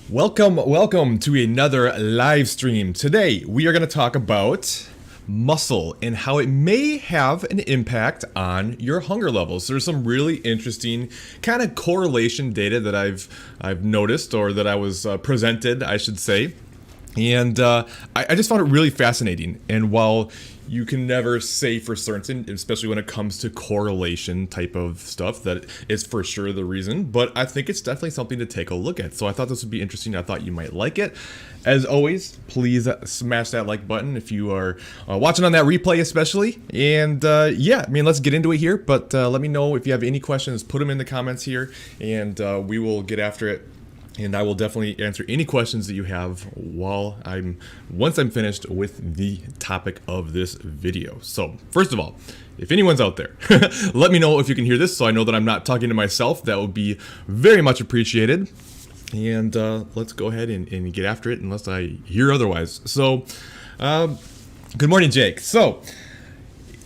Welcome to another live stream. Today we are going to talk about muscle and how it may have an impact on your hunger levels. There's some really interesting kind of correlation data that I've noticed, or that I was presented, I should say. And I just found it really fascinating. And while you can never say for certain, especially when it comes to correlation type of stuff, that is for sure the reason, but I think it's definitely something to take a look at. So I thought this would be interesting. I thought you might like it. As always, please smash that like button if you are watching on that replay especially. And yeah, I mean, let's get into it here. But let me know if you have any questions, put them in the comments here, and we will get after it. And I will definitely answer any questions that you have once I'm finished with the topic of this video. So first of all, if anyone's out there, let me know if you can hear this so I know that I'm not talking to myself. That would be very much appreciated. And let's go ahead and get after it unless I hear otherwise. So good morning, Jake. So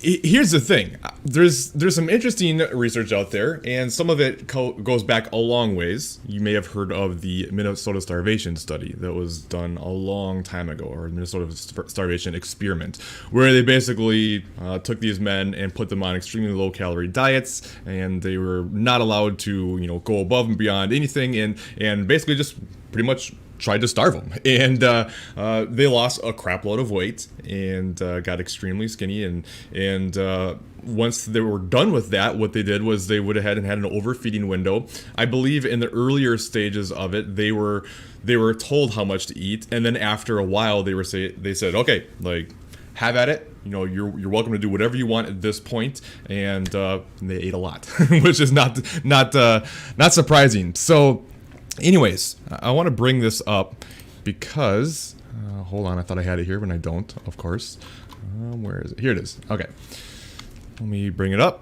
here's the thing. There's some interesting research out there, and some of it goes back a long ways. You may have heard of the Minnesota starvation study that was done a long time ago, or Minnesota starvation experiment, where they basically took these men and put them on extremely low-calorie diets, and they were not allowed to, go above and beyond anything, and basically just pretty much tried to starve them, and they lost a crap load of weight and got extremely skinny, and once they were done with that, what they did was they would have had an overfeeding window. I believe in the earlier stages of it, they were told how much to eat, and then after a while they said, okay, like, have at it. You're welcome to do whatever you want at this point, and they ate a lot, which is not surprising. So anyways, I want to bring this up because, hold on, I thought I had it here, but I don't, of course. Where is it? Here it is. Okay. Let me bring it up.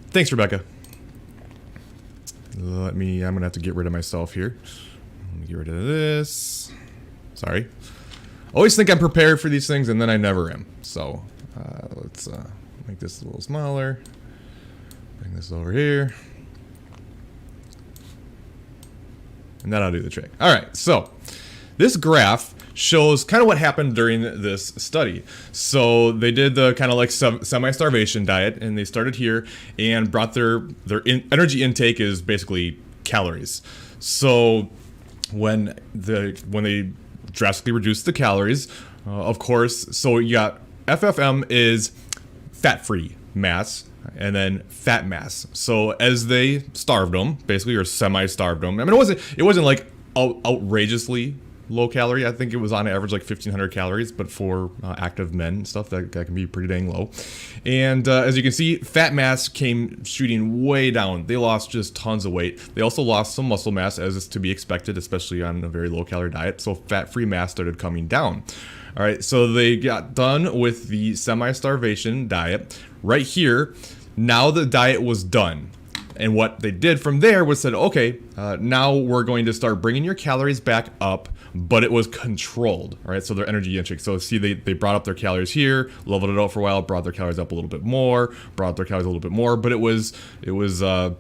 Thanks, Rebecca. I'm going to have to get rid of myself here. Let me get rid of this. Sorry. Always think I'm prepared for these things, and then I never am. So, let's make this a little smaller. Bring this over here. And that'll do the trick. All right, so this graph shows kind of what happened during this study. So they did the kind of like semi-starvation diet, and they started here and brought their energy intake is basically calories. So when they drastically reduced the calories, of course, so you got FFM is fat-free mass, and then fat mass. So as they starved them, basically, or semi-starved them. I mean, it wasn't like outrageously low calorie. I think it was on average like 1,500 calories, but for active men and stuff, that can be pretty dang low. And as you can see, fat mass came shooting way down. They lost just tons of weight. They also lost some muscle mass, as is to be expected, especially on a very low calorie diet. So fat-free mass started coming down. All right, so they got done with the semi-starvation diet. Right here, now the diet was done. And what they did from there was said, okay, now we're going to start bringing your calories back up, but it was controlled, all right? So their energy intake. So see, they brought up their calories here, leveled it out for a while, brought their calories up a little bit more, brought up their calories a little bit more, but it was kind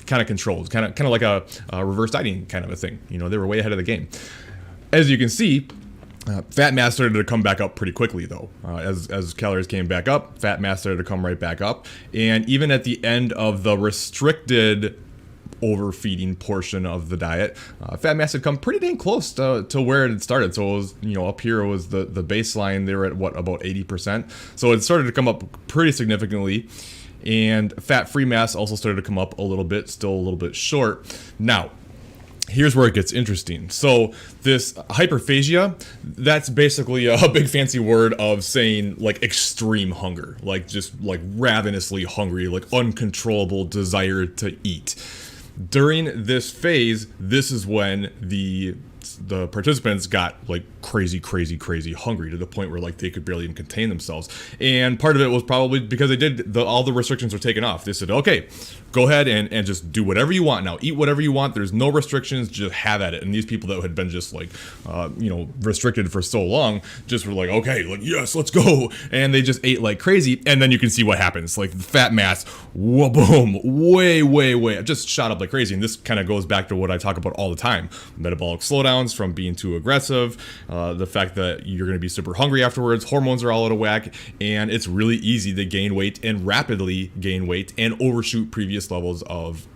of controlled, kind of like a reverse dieting kind of a thing. They were way ahead of the game. As you can see, fat mass started to come back up pretty quickly, though. As calories came back up, fat mass started to come right back up. And even at the end of the restricted overfeeding portion of the diet, fat mass had come pretty dang close to where it had started. So it was, up here was the baseline. They were at about 80%. So it started to come up pretty significantly. And fat-free mass also started to come up a little bit, still a little bit short. Now, here's where it gets interesting. So this hyperphagia, that's basically a big fancy word of saying like extreme hunger, like just like ravenously hungry, like uncontrollable desire to eat. During this phase, this is when the the participants got like crazy hungry to the point where like they could barely even contain themselves. And part of it was probably because they did all the restrictions were taken off. They said, okay, go ahead and just do whatever you want now. Eat whatever you want. There's no restrictions. Just have at it. And these people that had been just like, restricted for so long just were like, okay, like, yes, let's go. And they just ate like crazy. And then you can see what happens. Like the fat mass, whoa, boom, way, just shot up like crazy. And this kind of goes back to what I talk about all the time. Metabolic slowdowns from being too aggressive, the fact that you're going to be super hungry afterwards, hormones are all out of whack, and it's really easy to gain weight and rapidly gain weight and overshoot previous levels of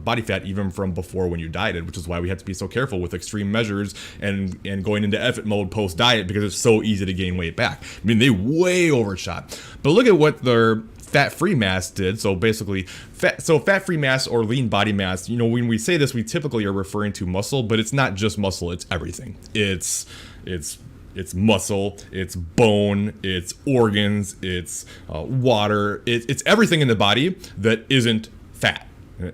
body fat even from before when you dieted, which is why we have to be so careful with extreme measures and going into effort mode post diet, because it's so easy to gain weight back. I mean, they way overshot. But look at what their fat-free mass did. So basically, fat-free mass or lean body mass, when we say this, we typically are referring to muscle, but it's not just muscle, it's everything. It's muscle, it's bone, it's organs, it's water, it's everything in the body that isn't fat.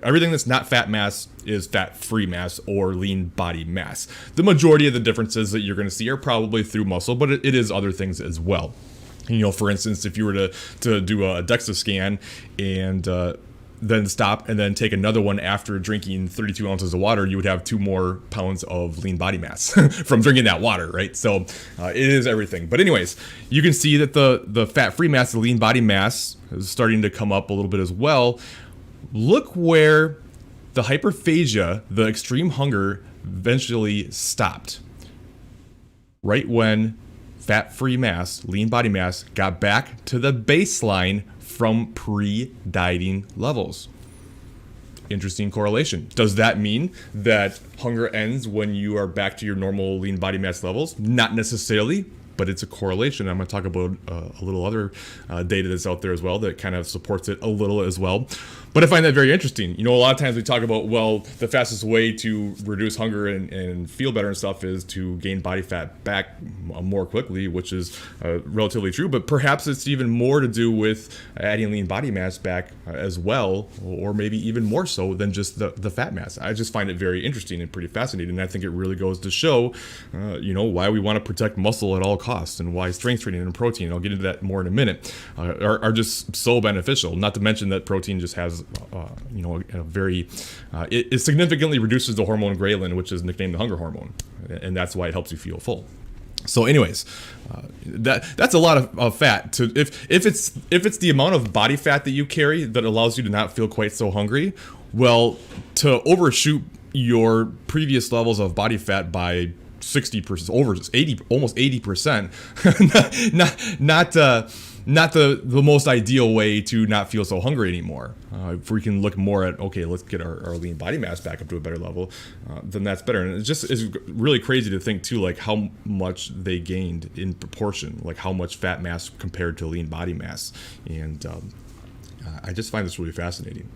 Everything that's not fat mass is fat-free mass or lean body mass. The majority of the differences that you're going to see are probably through muscle, but it is other things as well. For instance, if you were to do a DEXA scan and then stop and then take another one after drinking 32 ounces of water, you would have 2 more pounds of lean body mass from drinking that water, right? So it is everything. But anyways, you can see that the fat-free mass, the lean body mass is starting to come up a little bit as well. Look where the hyperphagia, the extreme hunger, eventually stopped. Right when fat-free mass, lean body mass, got back to the baseline from pre-dieting levels. Interesting correlation. Does that mean that hunger ends when you are back to your normal lean body mass levels? Not necessarily, but it's a correlation. I'm going to talk about a little other data that's out there as well that kind of supports it a little as well. But I find that very interesting. A lot of times we talk about, well, the fastest way to reduce hunger and feel better and stuff is to gain body fat back more quickly, which is relatively true. But perhaps it's even more to do with adding lean body mass back as well, or maybe even more so than just the fat mass. I just find it very interesting and pretty fascinating. And I think it really goes to show, why we want to protect muscle at all costs and why strength training and protein, and I'll get into that more in a minute, are just so beneficial. Not to mention that protein just has a very it significantly reduces the hormone ghrelin, which is nicknamed the hunger hormone, and that's why it helps you feel full. So anyways, that's a lot of fat. If it's the amount of body fat that you carry that allows you to not feel quite so hungry, well, to overshoot your previous levels of body fat by 60%, over 80, almost 80%, not the most ideal way to not feel so hungry anymore. If we can look more at, okay, let's get our lean body mass back up to a better level, then that's better. And it's really crazy to think too, like how much they gained in proportion, like how much fat mass compared to lean body mass. And I just find this really fascinating.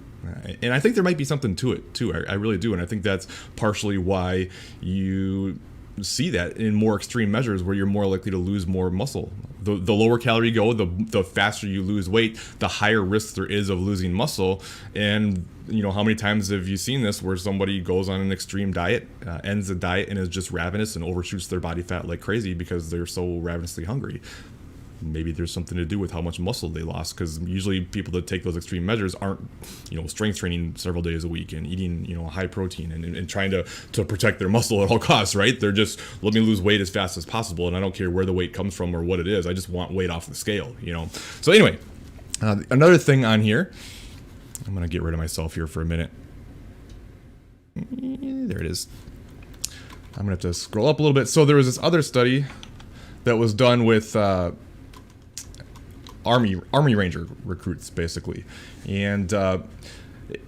And I think there might be something to it too. I really do. And I think that's partially why you see that in more extreme measures where you're more likely to lose more muscle. The lower calorie you go, the faster you lose weight, the higher risk there is of losing muscle. And how many times have you seen this where somebody goes on an extreme diet, ends the diet and is just ravenous and overshoots their body fat like crazy because they're so ravenously hungry? Maybe there's something to do with how much muscle they lost, because usually people that take those extreme measures aren't, strength training several days a week and eating, high protein and trying to protect their muscle at all costs, right? They're just, let me lose weight as fast as possible, and I don't care where the weight comes from or what it is. I just want weight off the scale, So anyway, another thing on here, I'm going to get rid of myself here for a minute. There it is. I'm going to have to scroll up a little bit. So there was this other study that was done with Army Ranger recruits, basically, and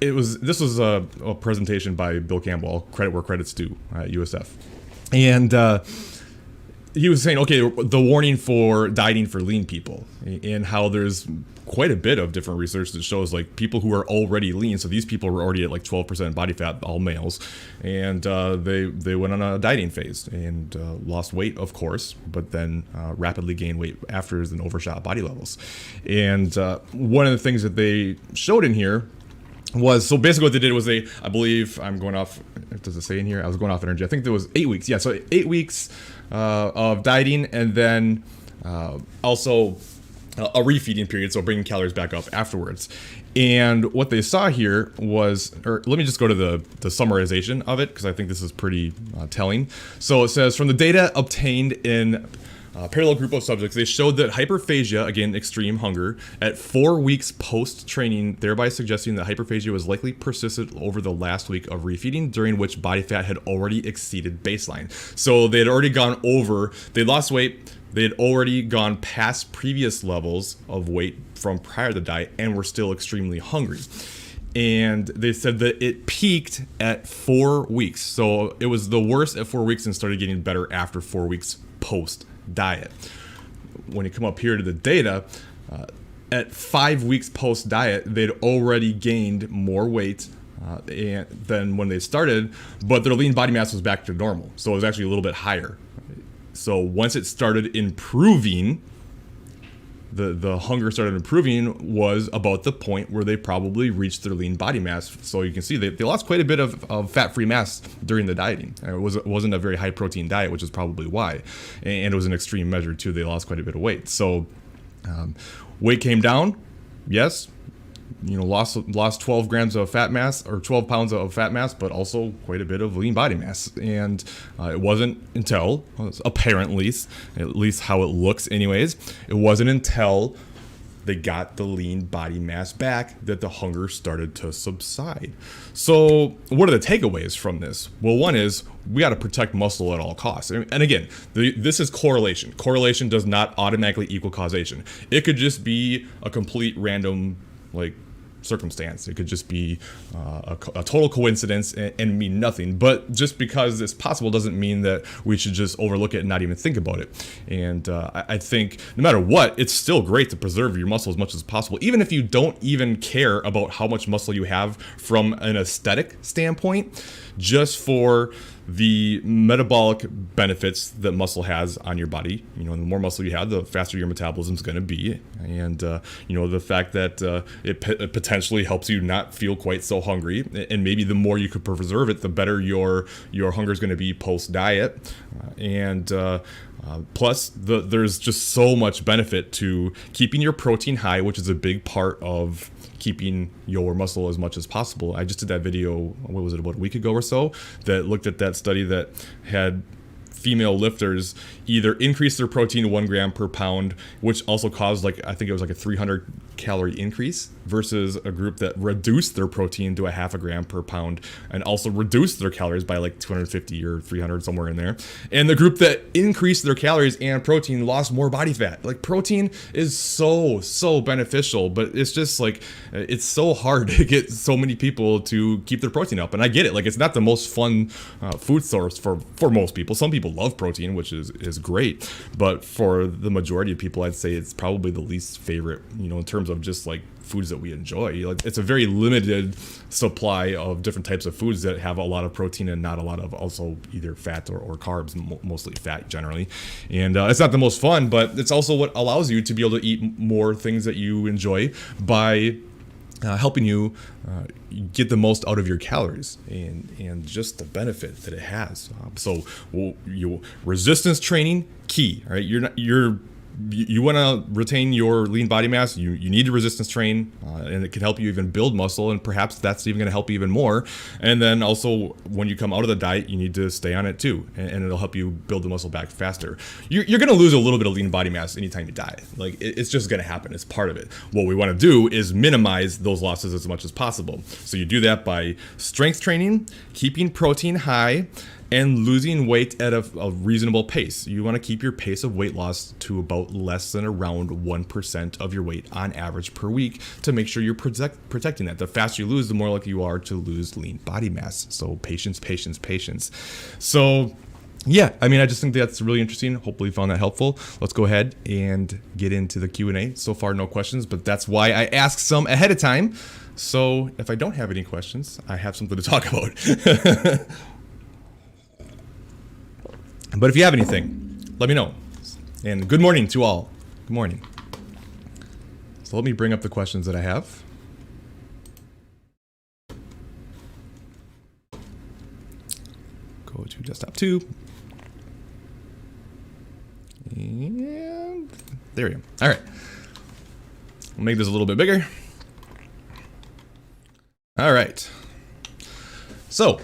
this was a presentation by Bill Campbell, credit where credit's due, at USF, and he was saying, okay, the warning for dieting for lean people, and how there's quite a bit of different research that shows like people who are already lean, so these people were already at like 12% body fat, all males, and they went on a dieting phase and lost weight, of course, but then rapidly gained weight after and overshot body levels. And one of the things that they showed in here so basically what they did was I believe I'm going off, does it say in here? I was going off energy. I think there was 8 weeks. Yeah, so 8 weeks of dieting, and then also a refeeding period, so bringing calories back up afterwards. And what they saw here was, or let me just go to the summarization of it, because I think this is pretty telling. So it says, from the data obtained in a parallel group of subjects, they showed that hyperphagia, again, extreme hunger, at 4 weeks post-training, thereby suggesting that hyperphagia was likely persistent over the last week of refeeding, during which body fat had already exceeded baseline. So they had already gone over, they lost weight, they had already gone past previous levels of weight from prior to the diet, and were still extremely hungry. And they said that it peaked at 4 weeks. So it was the worst at 4 weeks and started getting better after 4 weeks post-diet. When you come up here to the data, at 5 weeks post-diet, they'd already gained more weight than when they started, but their lean body mass was back to normal. So it was actually a little bit higher. So once it started improving, the hunger started improving, was about the point where they probably reached their lean body mass. So you can see they lost quite a bit of fat-free mass during the dieting. It wasn't a very high protein diet, which is probably why. And it was an extreme measure too. They lost quite a bit of weight. So weight came down, yes. Lost 12 grams of fat mass, or 12 pounds of fat mass, but also quite a bit of lean body mass. And it wasn't until, apparently, at least how it looks anyways, it wasn't until they got the lean body mass back that the hunger started to subside. So what are the takeaways from this? Well, one is we got to protect muscle at all costs. And again, this is correlation. Correlation does not automatically equal causation. It could just be a complete random circumstance. It could just be a total coincidence and mean nothing. But just because it's possible doesn't mean that we should just overlook it and not even think about it. And I think no matter what, it's still great to preserve your muscle as much as possible, even if you don't even care about how much muscle you have from an aesthetic standpoint, just for the metabolic benefits that muscle has on your body. The more muscle you have, the faster your metabolism is going to be. And, the fact that it potentially helps you not feel quite so hungry. And maybe the more you could preserve it, the better your hunger is going to be post-diet. Plus, there's just so much benefit to keeping your protein high, which is a big part of keeping your muscle as much as possible. I just did that video, what was it, about a week ago or so, that looked at that study that had female lifters either increase their protein to 1 gram per pound, which also caused I think it was a 300 calorie increase, versus a group that reduced their protein to a 0.5 gram per pound and also reduced their calories by 250 or 300, somewhere in there. And the group that increased their calories and protein lost more body fat. Protein is so beneficial, but it's just it's so hard to get so many people to keep their protein up. And I get it. It's not the most fun food source for most people. Some people love protein, which is great, but for the majority of people, I'd say it's probably the least favorite, in terms of just foods that we enjoy. It's a very limited supply of different types of foods that have a lot of protein and not a lot of also either fat or carbs, mostly fat generally. And it's not the most fun, but it's also what allows you to be able to eat more things that you enjoy by helping you get the most out of your calories and just the benefit that it has. Resistance training, key. Right? You want to retain your lean body mass, you need to resistance train, and it can help you even build muscle, and perhaps that's even going to help you even more. And then also, when you come out of the diet, you need to stay on it too, and it'll help you build the muscle back faster. You're going to lose a little bit of lean body mass anytime you diet. It's just going to happen. It's part of it. What we want to do is minimize those losses as much as possible. So you do that by strength training, keeping protein high, and losing weight at a reasonable pace. You want to keep your pace of weight loss to about less than around 1% of your weight on average per week to make sure you're protecting that. The faster you lose, the more likely you are to lose lean body mass. So patience. So yeah, I just think that's really interesting. Hopefully you found that helpful. Let's go ahead and get into the Q&A. So far, no questions, but that's why I asked some ahead of time. So if I don't have any questions, I have something to talk about. But if you have anything, let me know. And good morning to all. Good morning. So let me bring up the questions that I have. to desktop 2. And there we go. All right. We'll make this a little bit bigger. All right. So,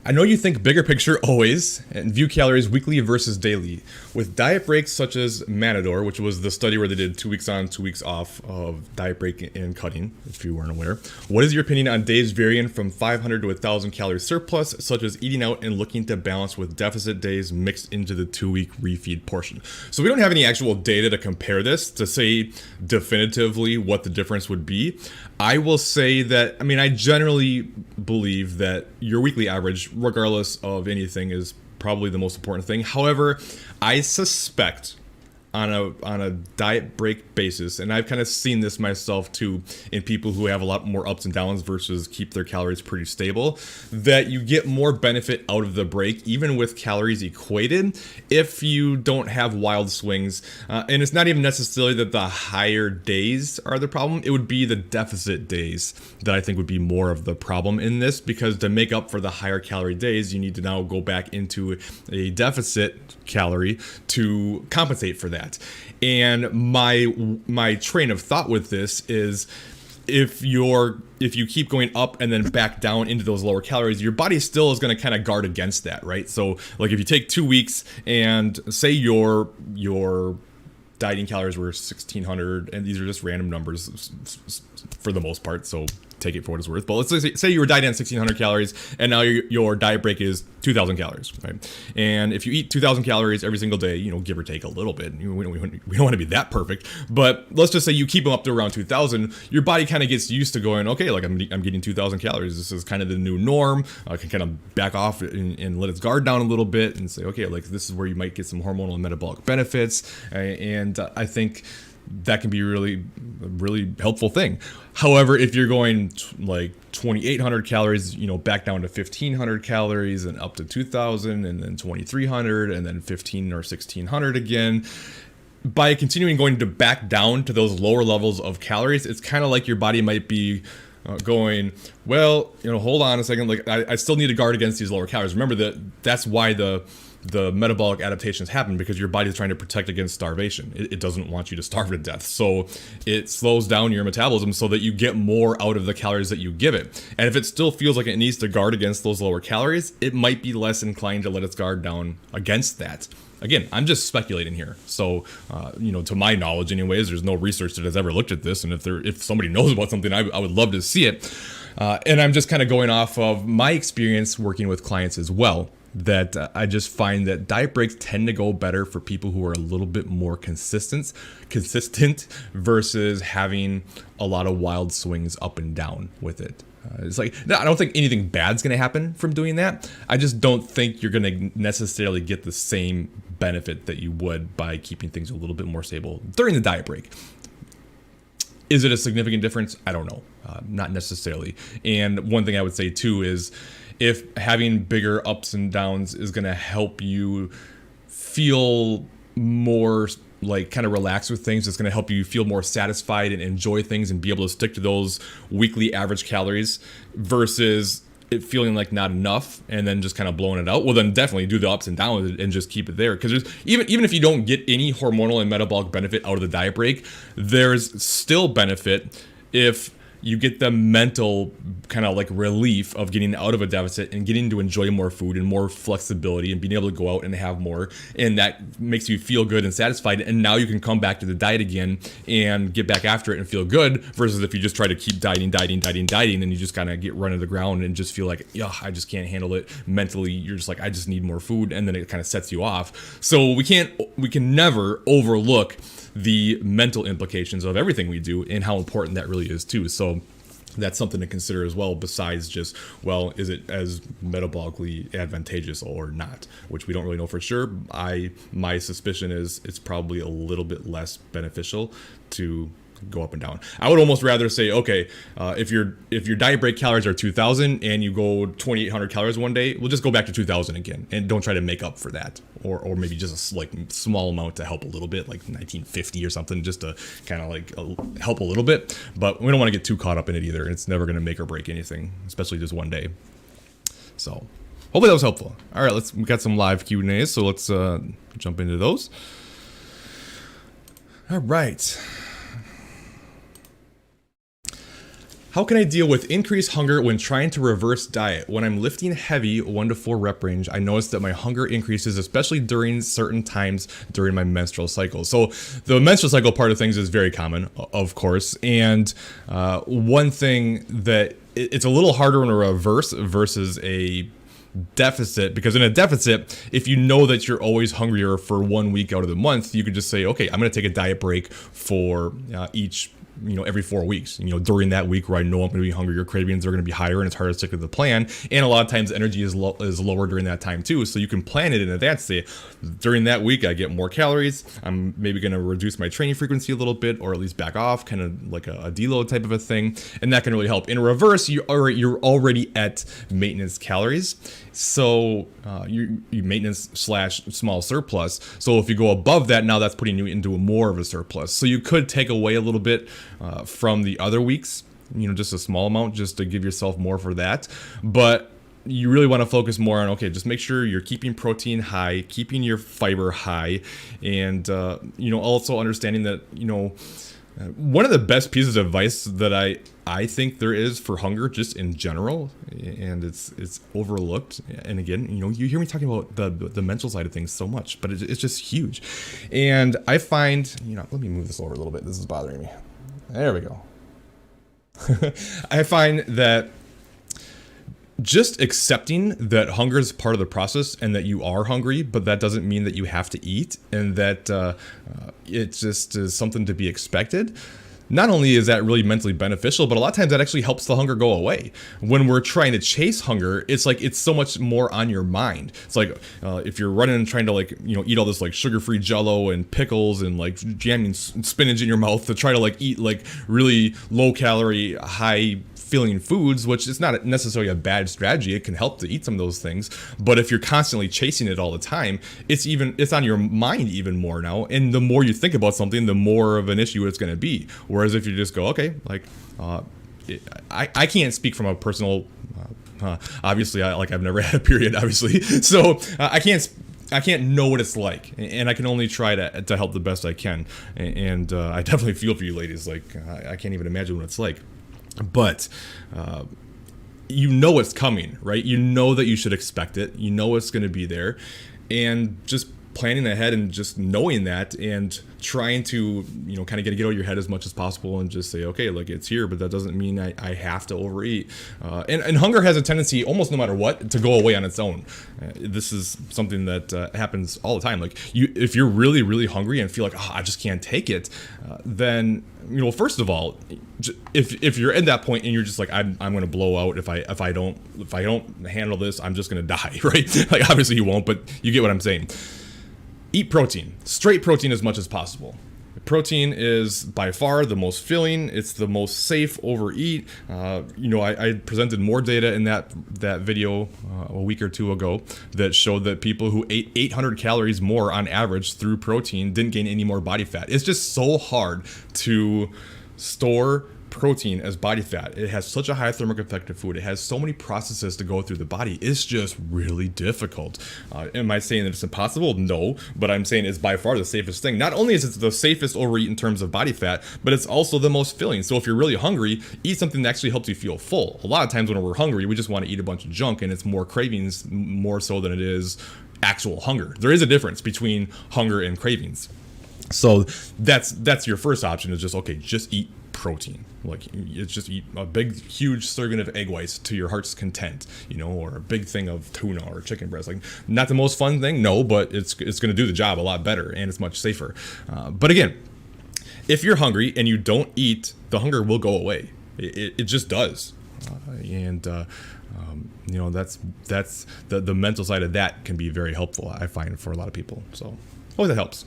I know you think bigger picture always and view calories weekly versus daily. With diet breaks such as Matador, which was the study where they did 2 weeks on, 2 weeks off of diet break and cutting, if you weren't aware, what is your opinion on days varying from 500 to 1,000 calorie surplus, such as eating out and looking to balance with deficit days mixed into the 2-week refeed portion? So we don't have any actual data to compare this to say definitively what the difference would be. I will say that, I generally believe that your weekly average, regardless of anything, is probably the most important thing. However, I suspect on a diet break basis, and I've kind of seen this myself too in people who have a lot more ups and downs versus keep their calories pretty stable, that you get more benefit out of the break, even with calories equated, if you don't have wild swings. And it's not even necessarily that the higher days are the problem. It would be the deficit days that I think would be more of the problem in this, because to make up for the higher calorie days, you need to now go back into a deficit calorie to compensate for that. And my train of thought with this is, if you keep going up and then back down into those lower calories, your body still is going to kind of guard against that, right? So like if you take 2 weeks and say your dieting calories were 1,600, and these are just random numbers for the most part, so take it for what it's worth. But let's say you were dieting on 1,600 calories, and now your diet break is 2,000 calories, right? And if you eat 2,000 calories every single day, give or take a little bit, we don't want to be that perfect, but let's just say you keep them up to around 2,000, your body kind of gets used to going, okay, like I'm getting 2,000 calories. This is kind of the new norm. I can kind of back off and let its guard down a little bit and say, okay, like this is where you might get some hormonal and metabolic benefits. And I think that can be a really helpful thing. However, if you're going like 2,800 calories, back down to 1,500 calories and up to 2,000 and then 2,300 and then 1,500 or 1,600 again, by continuing going to back down to those lower levels of calories, it's kind of like your body might be going, well, hold on a second, like I still need to guard against these lower calories. Remember that's why the metabolic adaptations happen, because your body is trying to protect against starvation. It doesn't want you to starve to death. So it slows down your metabolism so that you get more out of the calories that you give it. And if it still feels like it needs to guard against those lower calories, it might be less inclined to let its guard down against that. Again, I'm just speculating here. So, to my knowledge anyways, there's no research that has ever looked at this. And if somebody knows about something, I would love to see it. And I'm just kind of going off of my experience working with clients as well, that I just find that diet breaks tend to go better for people who are a little bit more consistent versus having a lot of wild swings up and down with it. It's like, no, I don't think anything bad's going to happen from doing that. I just don't think you're going to necessarily get the same benefit that you would by keeping things a little bit more stable during the diet break. Is it a significant difference? I don't know. Not necessarily. And one thing I would say too is, if having bigger ups and downs is going to help you feel more like kind of relaxed with things, it's going to help you feel more satisfied and enjoy things and be able to stick to those weekly average calories versus it feeling like not enough and then just kind of blowing it out, well then definitely do the ups and downs and just keep it there. Because there's even if you don't get any hormonal and metabolic benefit out of the diet break, there's still benefit if you get the mental kind of like relief of getting out of a deficit and getting to enjoy more food and more flexibility and being able to go out and have more. And that makes you feel good and satisfied. And now you can come back to the diet again and get back after it and feel good, versus if you just try to keep dieting, and you just kind of get run to the ground and just feel like, yeah, I just can't handle it mentally. You're just like, I just need more food. And then it kind of sets you off. So we can never overlook the mental implications of everything we do and how important that really is too. So that's something to consider as well, besides just, well, is it as metabolically advantageous or not, which we don't really know for sure. My suspicion is it's probably a little bit less beneficial to go up and down. I would almost rather say, okay, if your diet break calories are 2,000 and you go 2,800 calories one day, we'll just go back to 2,000 again, and don't try to make up for that, or maybe just a small amount to help a little bit, like 1950 or something, just to kind of like help a little bit. But we don't want to get too caught up in it either. It's never going to make or break anything, especially just one day. So hopefully that was helpful. All right, we got some live Q&As, so let's jump into those. All right. How can I deal with increased hunger when trying to reverse diet? When I'm lifting heavy, 1 to 4 rep range, I notice that my hunger increases, especially during certain times during my menstrual cycle. So the menstrual cycle part of things is very common, of course. And one thing that it's a little harder in a reverse versus a deficit, because in a deficit, if you know that you're always hungrier for 1 week out of the month, you could just say, okay, I'm going to take a diet break for each every 4 weeks, during that week where I know I'm going to be hungry, your cravings are going to be higher and it's harder to stick to the plan. And a lot of times energy is lower during that time too. So you can plan it in advance. Say, during that week, I get more calories. I'm maybe going to reduce my training frequency a little bit, or at least back off, kind of like a deload type of a thing. And that can really help. In reverse, you're already at maintenance calories. So you maintenance / small surplus. So if you go above that, now that's putting you into more of a surplus. So you could take away a little bit from the other weeks, just a small amount, just to give yourself more for that. But you really want to focus more on, okay, just make sure you're keeping protein high, keeping your fiber high, and also understanding that one of the best pieces of advice that I think there is for hunger, just in general, and it's overlooked. And again, you hear me talking about the mental side of things so much, but it's just huge. And I find, let me move this over a little bit. This is bothering me. There we go. I find that just accepting that hunger is part of the process and that you are hungry, but that doesn't mean that you have to eat, and that it just is something to be expected. Not only is that really mentally beneficial, but a lot of times that actually helps the hunger go away. When we're trying to chase hunger, it's like it's so much more on your mind. It's like if you're running and trying to eat all this sugar-free Jell-O and pickles and jamming spinach in your mouth to try to eat really low-calorie, high-filling foods, which is not necessarily a bad strategy. It can help to eat some of those things, but if you're constantly chasing it all the time, it's on your mind even more now. And the more you think about something, the more of an issue it's going to be. Whereas if you just go, okay, I can't speak from a personal, obviously, I've never had a period, obviously, so I can't know what it's like, and I can only try to help the best I can. And I definitely feel for you ladies. I can't even imagine what it's like, but it's coming, right? You know that you should expect it. You know it's going to be there, and just planning ahead and just knowing that and trying to kind of get out of your head as much as possible and just say, okay, it's here, but that doesn't mean I have to overeat. And hunger has a tendency, almost no matter what, to go away on its own. This is something that happens all the time. If you're really, really hungry and feel I just can't take it, then first of all, if you're at that point and you're just I'm going to blow out if I don't handle this, I'm just going to die, right? Obviously you won't, but you get what I'm saying. Eat protein, straight protein as much as possible. Protein is by far the most filling. It's the most safe overeat. I presented more data in that video a week or two ago that showed that people who ate 800 calories more on average through protein didn't gain any more body fat. It's just so hard to store protein as body fat. It has such a high thermic effect of food. It has so many processes to go through the body. It's just really difficult. Am I saying that it's impossible? No, but I'm saying it's by far the safest thing. Not only is it the safest overeat in terms of body fat, but it's also the most filling. So if you're really hungry, eat something that actually helps you feel full. A lot of times when we're hungry, we just want to eat a bunch of junk, and it's more cravings more so than it is actual hunger. There is a difference between hunger and cravings. So that's your first option, is just eat protein. It's just eat a big, huge serving of egg whites to your heart's content, or a big thing of tuna or chicken breast. Not the most fun thing, no, but it's going to do the job a lot better, and it's much safer. But again, if you're hungry and you don't eat, the hunger will go away. It just does. That's the mental side of that can be very helpful, I find, for a lot of people. So hopefully that helps.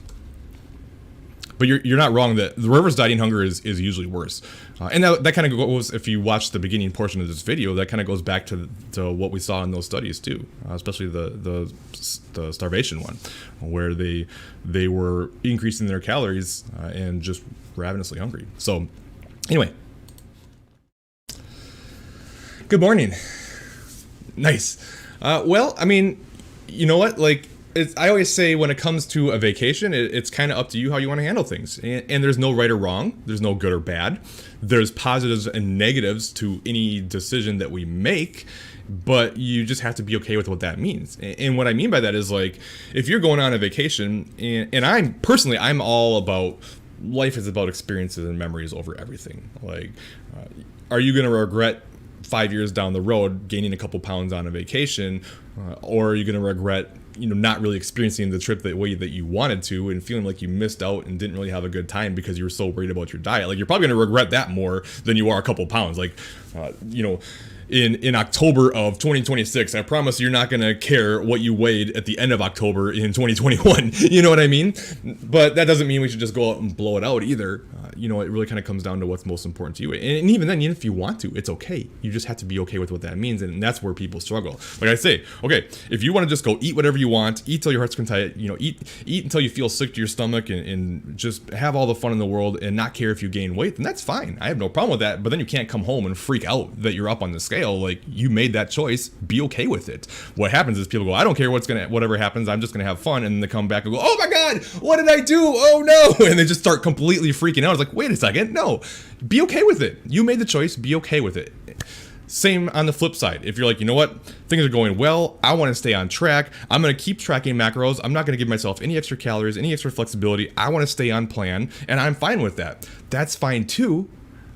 But you're not wrong that the reverse dieting hunger is usually worse. And that kind of goes, if you watch the beginning portion of this video, that kind of goes back to what we saw in those studies too, especially the starvation one, where they were increasing their calories and just ravenously hungry. So anyway, good morning. Nice. Well, I mean, you know what? Like, I always say when it comes to a vacation, it's kind of up to you how you want to handle things. And there's no right or wrong. There's no good or bad. There's positives and negatives to any decision that we make, but you just have to be okay with what that means. And what I mean by that is, like, if you're going on a vacation, and I'm all about, life is about experiences and memories over everything. Like, are you going to regret 5 years down the road gaining a couple pounds on a vacation, or are you going to regret not really experiencing the trip the way that you wanted to and feeling like you missed out and didn't really have a good time because you were so worried about your diet? Like, you're probably going to regret that more than you are a couple pounds. Like, in October of 2026, I promise you're not going to care what you weighed at the end of October in 2021. You know what I mean? But that doesn't mean we should just go out and blow it out either. It really kind of comes down to what's most important to you. And even then, even if you want to, it's okay. You just have to be okay with what that means. And that's where people struggle. Like I say, okay, if you want to just go eat whatever you want, eat till your heart's content, eat until you feel sick to your stomach and just have all the fun in the world and not care if you gain weight, then that's fine. I have no problem with that. But then you can't come home and freak out that you're up on the scale. Like, you made that choice, be okay with it. What happens is people go, I don't care whatever happens, I'm just gonna have fun, and then they come back and go, oh my god, what did I do? Oh no, and they just start completely freaking out. It's like, wait a second, no, be okay with it. You made the choice, be okay with it. Same on the flip side. If you're like, you know what, things are going well, I want to stay on track, I'm going to keep tracking macros, I'm not going to give myself any extra calories, any extra flexibility, I want to stay on plan, and I'm fine with that. That's fine too.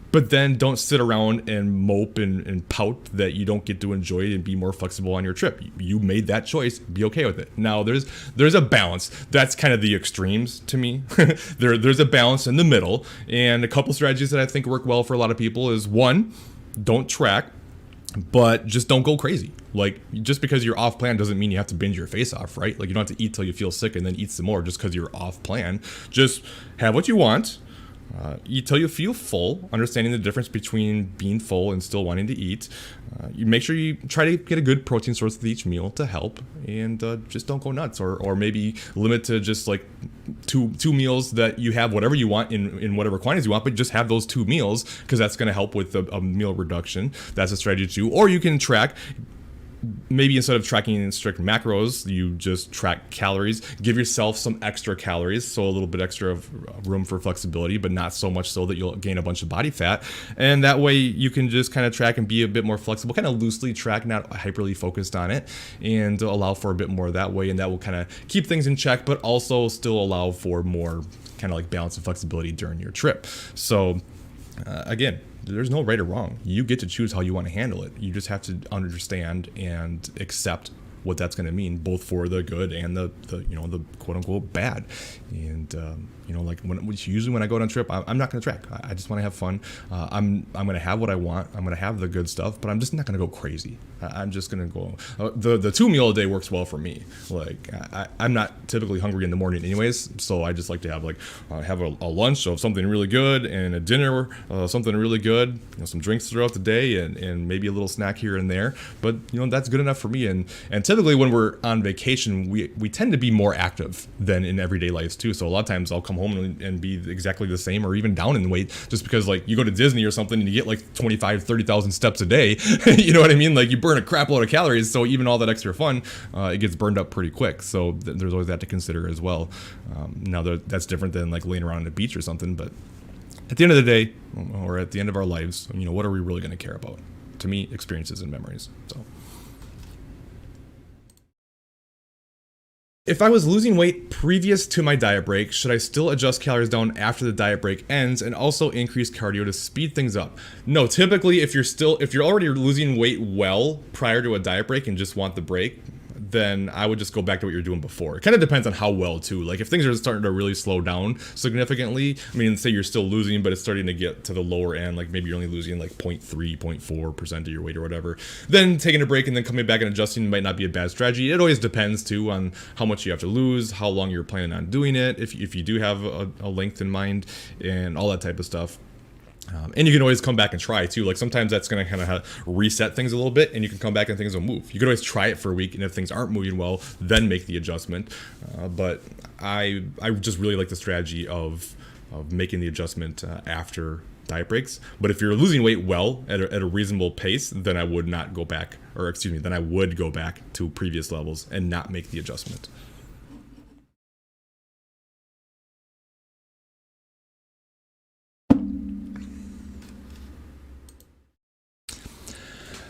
But then don't sit around and mope and pout that you don't get to enjoy it and be more flexible on your trip. You made that choice, be okay with it. Now, there's a balance. That's kind of the extremes to me. There's a balance in the middle. And a couple strategies that I think work well for a lot of people is, one, don't track, but just don't go crazy. Like, just because you're off plan doesn't mean you have to binge your face off, right? Like, you don't have to eat till you feel sick and then eat some more just because you're off plan. Just have what you want. Eat till you feel full, understanding the difference between being full and still wanting to eat. You make sure you try to get a good protein source with each meal to help, and just don't go nuts, or maybe limit to just like two meals that you have whatever you want in whatever quantities you want, but just have those 2 meals because that's going to help with a meal reduction. That's a strategy too. Or you can track. Maybe instead of tracking in strict macros, you just track calories. Give yourself some extra calories, so a little bit extra of room for flexibility, but not so much so that you'll gain a bunch of body fat. And that way you can just kind of track and be a bit more flexible, kind of loosely track, not hyperly focused on it, and allow for a bit more that way. And that will kind of keep things in check, but also still allow for more kind of like balance and flexibility during your trip. So again, there's no right or wrong. You get to choose how you want to handle it. You just have to understand and accept what that's going to mean, both for the good and the quote unquote bad. And like usually when I go on a trip, I'm not going to track. I just want to have fun. I'm going to have what I want. I'm going to have the good stuff, but I'm just not going to go crazy. I'm just going to go. The 2 meal a day works well for me. Like I'm not typically hungry in the morning anyways, so I just like to have have a lunch of something really good and a dinner something really good. Some drinks throughout the day and maybe a little snack here and there. But that's good enough for me. And typically when we're on vacation, we tend to be more active than in everyday lives too. So a lot of times I'll come home and be exactly the same or even down in weight, just because like you go to Disney or something and you get like 30,000 steps a day. You know what I mean? Like you burn a crap load of calories. So even all that extra fun, it gets burned up pretty quick. So there's always that to consider as well. Now that's different than like laying around on the beach or something. But at the end of the day, or at the end of our lives, what are we really going to care about? To me, experiences and memories. So. If I was losing weight previous to my diet break, should I still adjust calories down after the diet break ends and also increase cardio to speed things up? No, typically if you're already losing weight well prior to a diet break and just want the break, then I would just go back to what you're doing before. It kind of depends on how well too. Like if things are starting to really slow down significantly, say you're still losing, but it's starting to get to the lower end, like maybe you're only losing like 0.3, 0.4% of your weight or whatever, then taking a break and then coming back and adjusting might not be a bad strategy. It always depends too on how much you have to lose, how long you're planning on doing it, if you do have a length in mind and all that type of stuff. And you can always come back and try too. Like sometimes that's going to kind of reset things a little bit and you can come back and things will move. You can always try it for a week, and if things aren't moving well, then make the adjustment. But I just really like the strategy of making the adjustment after diet breaks. But if you're losing weight well at a reasonable pace, then I would not go back, or excuse me, then I would go back to previous levels and not make the adjustment.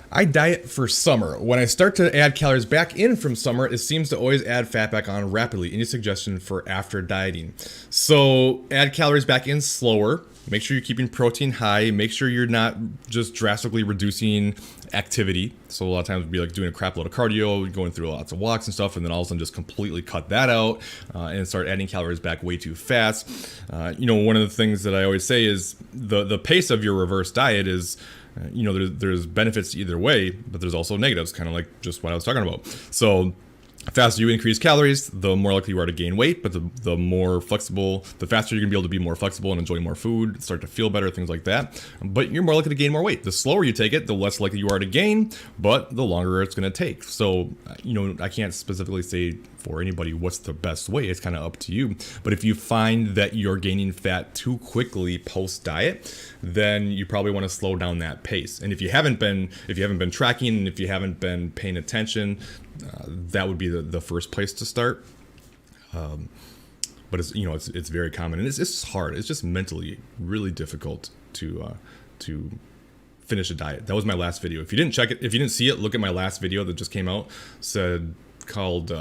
I diet for summer. When I start to add calories back in from summer, it seems to always add fat back on rapidly. Any suggestion for after dieting? So add calories back in slower. Make sure you're keeping protein high. Make sure you're not just drastically reducing activity. So a lot of times we'd be like doing a crap load of cardio, going through lots of walks and stuff, and then all of a sudden just completely cut that out and start adding calories back way too fast. One of the things that I always say is the pace of your reverse diet is, there's benefits either way, but there's also negatives, kind of like just what I was talking about. So the faster you increase calories, the more likely you are to gain weight, but the more flexible, the faster you're gonna be able to be more flexible and enjoy more food, start to feel better, things like that. But you're more likely to gain more weight. The slower you take it, the less likely you are to gain, but the longer it's gonna take. So, I can't specifically say for anybody what's the best way. It's kind of up to you. But if you find that you're gaining fat too quickly post diet, then you probably want to slow down that pace. And if you haven't been tracking, and if you haven't been paying attention, that would be the first place to start. But it's very common, and it's hard. It's just mentally really difficult to finish a diet. That was my last video. If you didn't check it, if you didn't see it, look at my last video that just came out. Called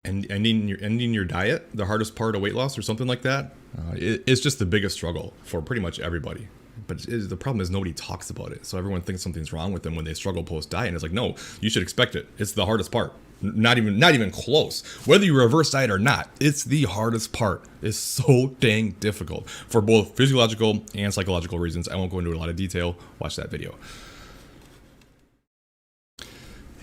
ending your diet, the hardest part of weight loss, or something like that. It's just the biggest struggle for pretty much everybody. But the problem is nobody talks about it. So everyone thinks something's wrong with them when they struggle post diet. And it's like, no, you should expect it. It's the hardest part. Not even close. Whether you reverse diet or not, it's the hardest part. It's so dang difficult for both physiological and psychological reasons. I won't go into a lot of detail. Watch that video.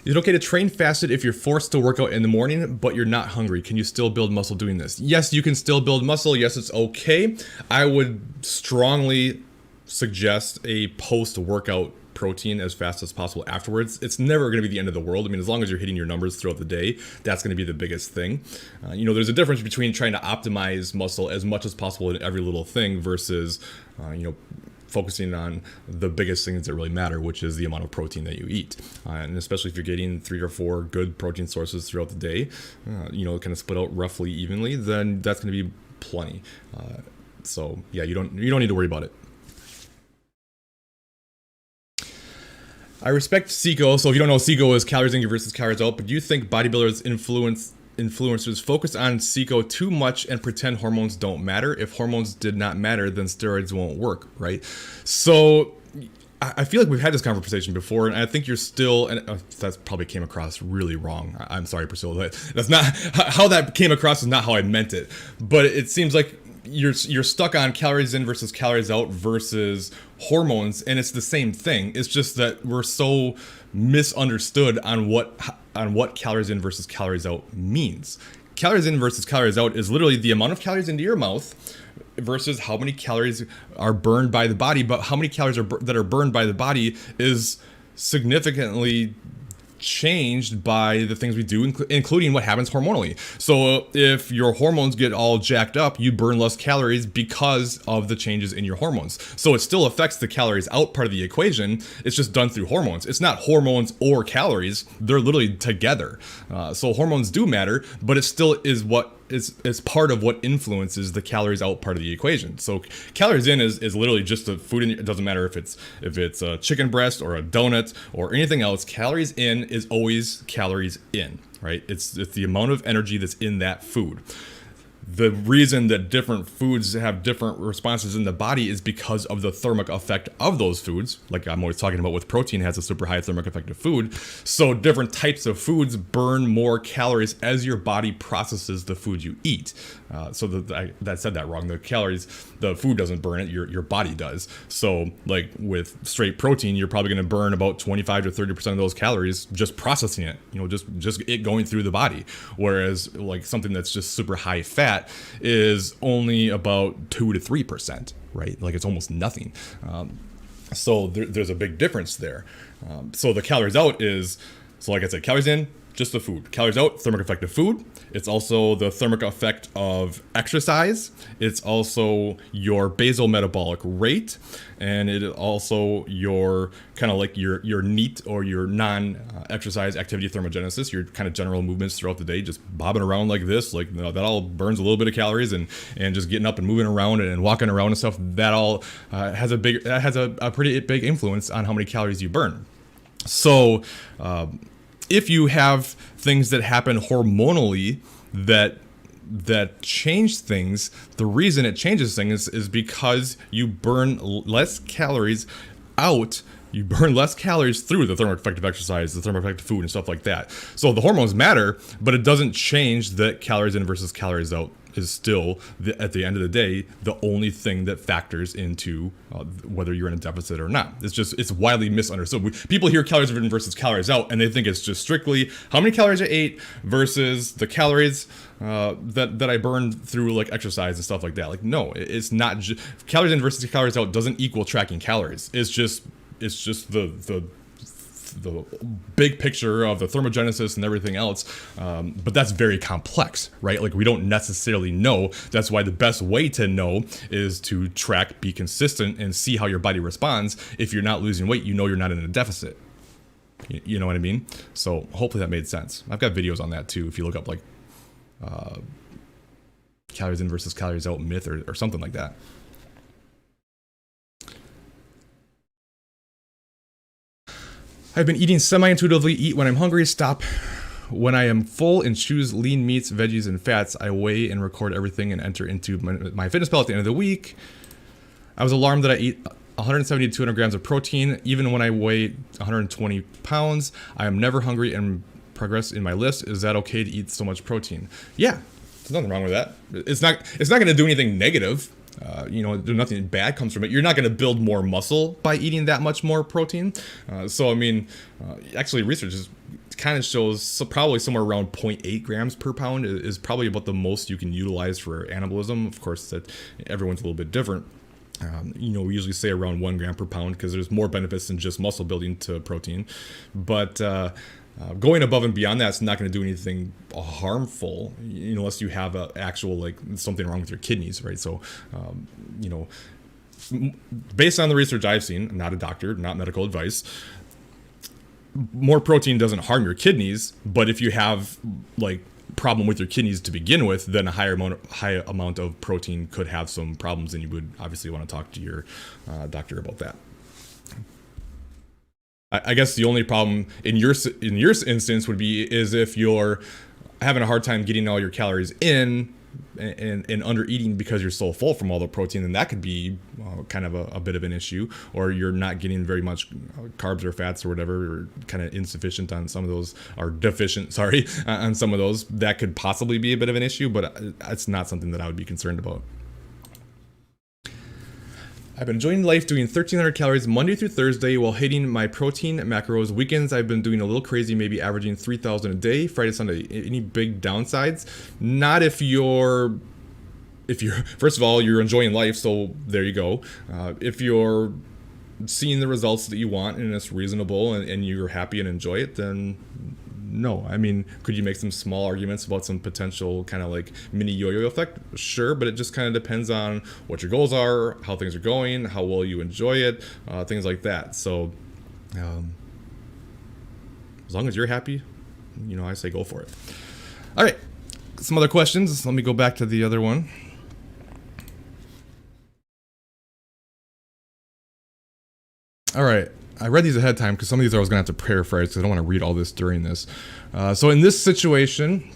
Is it okay to train fasted if you're forced to work out in the morning, but you're not hungry? Can you still build muscle doing this? Yes, you can still build muscle. Yes, it's okay. I would strongly suggest a post-workout protein as fast as possible afterwards. It's never going to be the end of the world. I mean, as long as you're hitting your numbers throughout the day, that's going to be the biggest thing. There's a difference between trying to optimize muscle as much as possible in every little thing versus, focusing on the biggest things that really matter, which is the amount of protein that you eat. And especially if you're getting 3 or 4 good protein sources throughout the day, kind of split out roughly evenly, then that's going to be plenty. So yeah, you don't need to worry about it. I respect CECO. So if you don't know, CECO is calories in versus calories out. But do you think bodybuilders influencers focus on CECO too much and pretend hormones don't matter? If hormones did not matter, then steroids won't work, right? So I feel like we've had this conversation before, and I think you're still, and that probably came across really wrong. I'm sorry, Priscilla. That's not how that came across. Is not how I meant it. But it seems like you're stuck on calories in versus calories out versus hormones, and it's the same thing. It's just that we're so misunderstood on what calories in versus calories out means. Calories in versus calories out is literally the amount of calories into your mouth versus how many calories are burned by the body. But how many calories that are burned by the body is significantly changed by the things we do, including what happens hormonally. So if your hormones get all jacked up, you burn less calories because of the changes in your hormones. So it still affects the calories out part of the equation. It's just done through hormones. It's not hormones or calories. They're literally together. So hormones do matter, but it still is what is part of what influences the calories out part of the equation. So calories in is literally just the food. It doesn't matter if it's a chicken breast or a donut or anything else. Calories in is always calories in, right? It's the amount of energy that's in that food. The reason that different foods have different responses in the body is because of the thermic effect of those foods. Like I'm always talking about with protein, has a super high thermic effect of food. So different types of foods burn more calories as your body processes the food you eat. I said that wrong. The food doesn't burn it, your body does. So like with straight protein, you're probably going to burn about 25 to 30% of those calories just processing it, just it going through the body. Whereas like something that's just super high fat is only about 2 to 3%, right? Like it's almost nothing. So there's a big difference there. So the calories out is, so like I said, calories in, just the food. Calories out, thermic effect of food. It's also the thermic effect of exercise. It's also your basal metabolic rate, and it is also your kind of like your NEAT or your non-exercise activity thermogenesis, your kind of general movements throughout the day, just bobbing around like this, like, you know, that all burns a little bit of calories, and just getting up and moving around and walking around and stuff, that all has a pretty big influence on how many calories you burn. So if you have things that happen hormonally that change things, the reason it changes things is because you burn less calories out. You burn less calories through the thermic effect of exercise, the thermic effect of food, and stuff like that. So the hormones matter, but it doesn't change that calories in versus calories out is still, at the end of the day, the only thing that factors into whether you're in a deficit or not. It's widely misunderstood. People hear calories in versus calories out, and they think it's just strictly how many calories I ate versus the calories that I burned through like exercise and stuff like that. Like, no, it's not. Calories in versus calories out doesn't equal tracking calories. It's just the big picture of the thermogenesis and everything else, but that's very complex, right? Like, we don't necessarily know. That's why the best way to know is to track, be consistent, and see how your body responds. If you're not losing weight, you know you're not in a deficit. You know what I mean? So hopefully that made sense. I've got videos on that too, if you look up like calories in versus calories out myth or something like that. I've been eating semi-intuitively, eat when I'm hungry, stop when I am full, and choose lean meats, veggies, and fats. I weigh and record everything and enter into my fitness pal at the end of the week. I was alarmed that I eat 170 to 200 grams of protein, even when I weigh 120 pounds. I am never hungry and progress in my list. Is that okay to eat so much protein? Yeah, there's nothing wrong with that. It's not going to do anything negative. Nothing bad comes from it. You're not going to build more muscle by eating that much more protein. So, I mean, actually, research kind of shows probably somewhere around 0.8 grams per pound is probably about the most you can utilize for anabolism. Of course, that everyone's a little bit different. We usually say around 1 gram per pound because there's more benefits than just muscle building to protein. But going above and beyond that's not going to do anything harmful, unless you have actual something wrong with your kidneys, right? So, based on the research I've seen, I'm not a doctor, not medical advice, more protein doesn't harm your kidneys, but if you have problem with your kidneys to begin with, then a high amount of protein could have some problems, and you would obviously want to talk to your doctor about that. I guess the only problem in your instance would be is if you're having a hard time getting all your calories in and under eating because you're so full from all the protein, then that could be kind of a bit of an issue, or you're not getting very much carbs or fats or whatever, or kind of insufficient on some of those, or deficient, on some of those. That could possibly be a bit of an issue, but it's not something that I would be concerned about. I've been enjoying life doing 1,300 calories Monday through Thursday while hitting my protein macros. Weekends I've been doing a little crazy, maybe averaging 3,000 a day, Friday, Sunday. Any big downsides? Not if you're first of all, you're enjoying life, so there you go. If you're seeing the results that you want and it's reasonable and you're happy and enjoy it, then no. I mean, could you make some small arguments about some potential kind of mini yo-yo effect? Sure, but it just kind of depends on what your goals are, how things are going, how well you enjoy it, things like that. So as long as you're happy, I say go for it. All right, some other questions. Let me go back to the other one. All right. I read these ahead of time because some of these I was going to have to paraphrase because I don't want to read all this during this. So in this situation,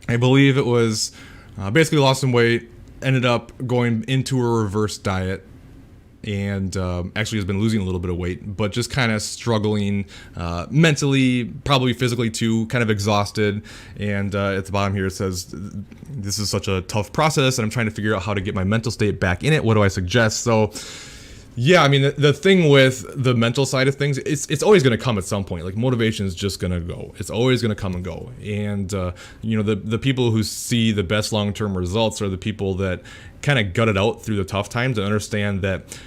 I believe it was basically lost some weight, ended up going into a reverse diet, and actually has been losing a little bit of weight, but just kind of struggling mentally, probably physically too, kind of exhausted. And at the bottom here it says, this is such a tough process and I'm trying to figure out how to get my mental state back in it. What do I suggest? So yeah, I mean, the thing with the mental side of things, it's always going to come at some point. Motivation is just going to go. It's always going to come and go. And, the people who see the best long-term results are the people that kind of gut it out through the tough times and understand that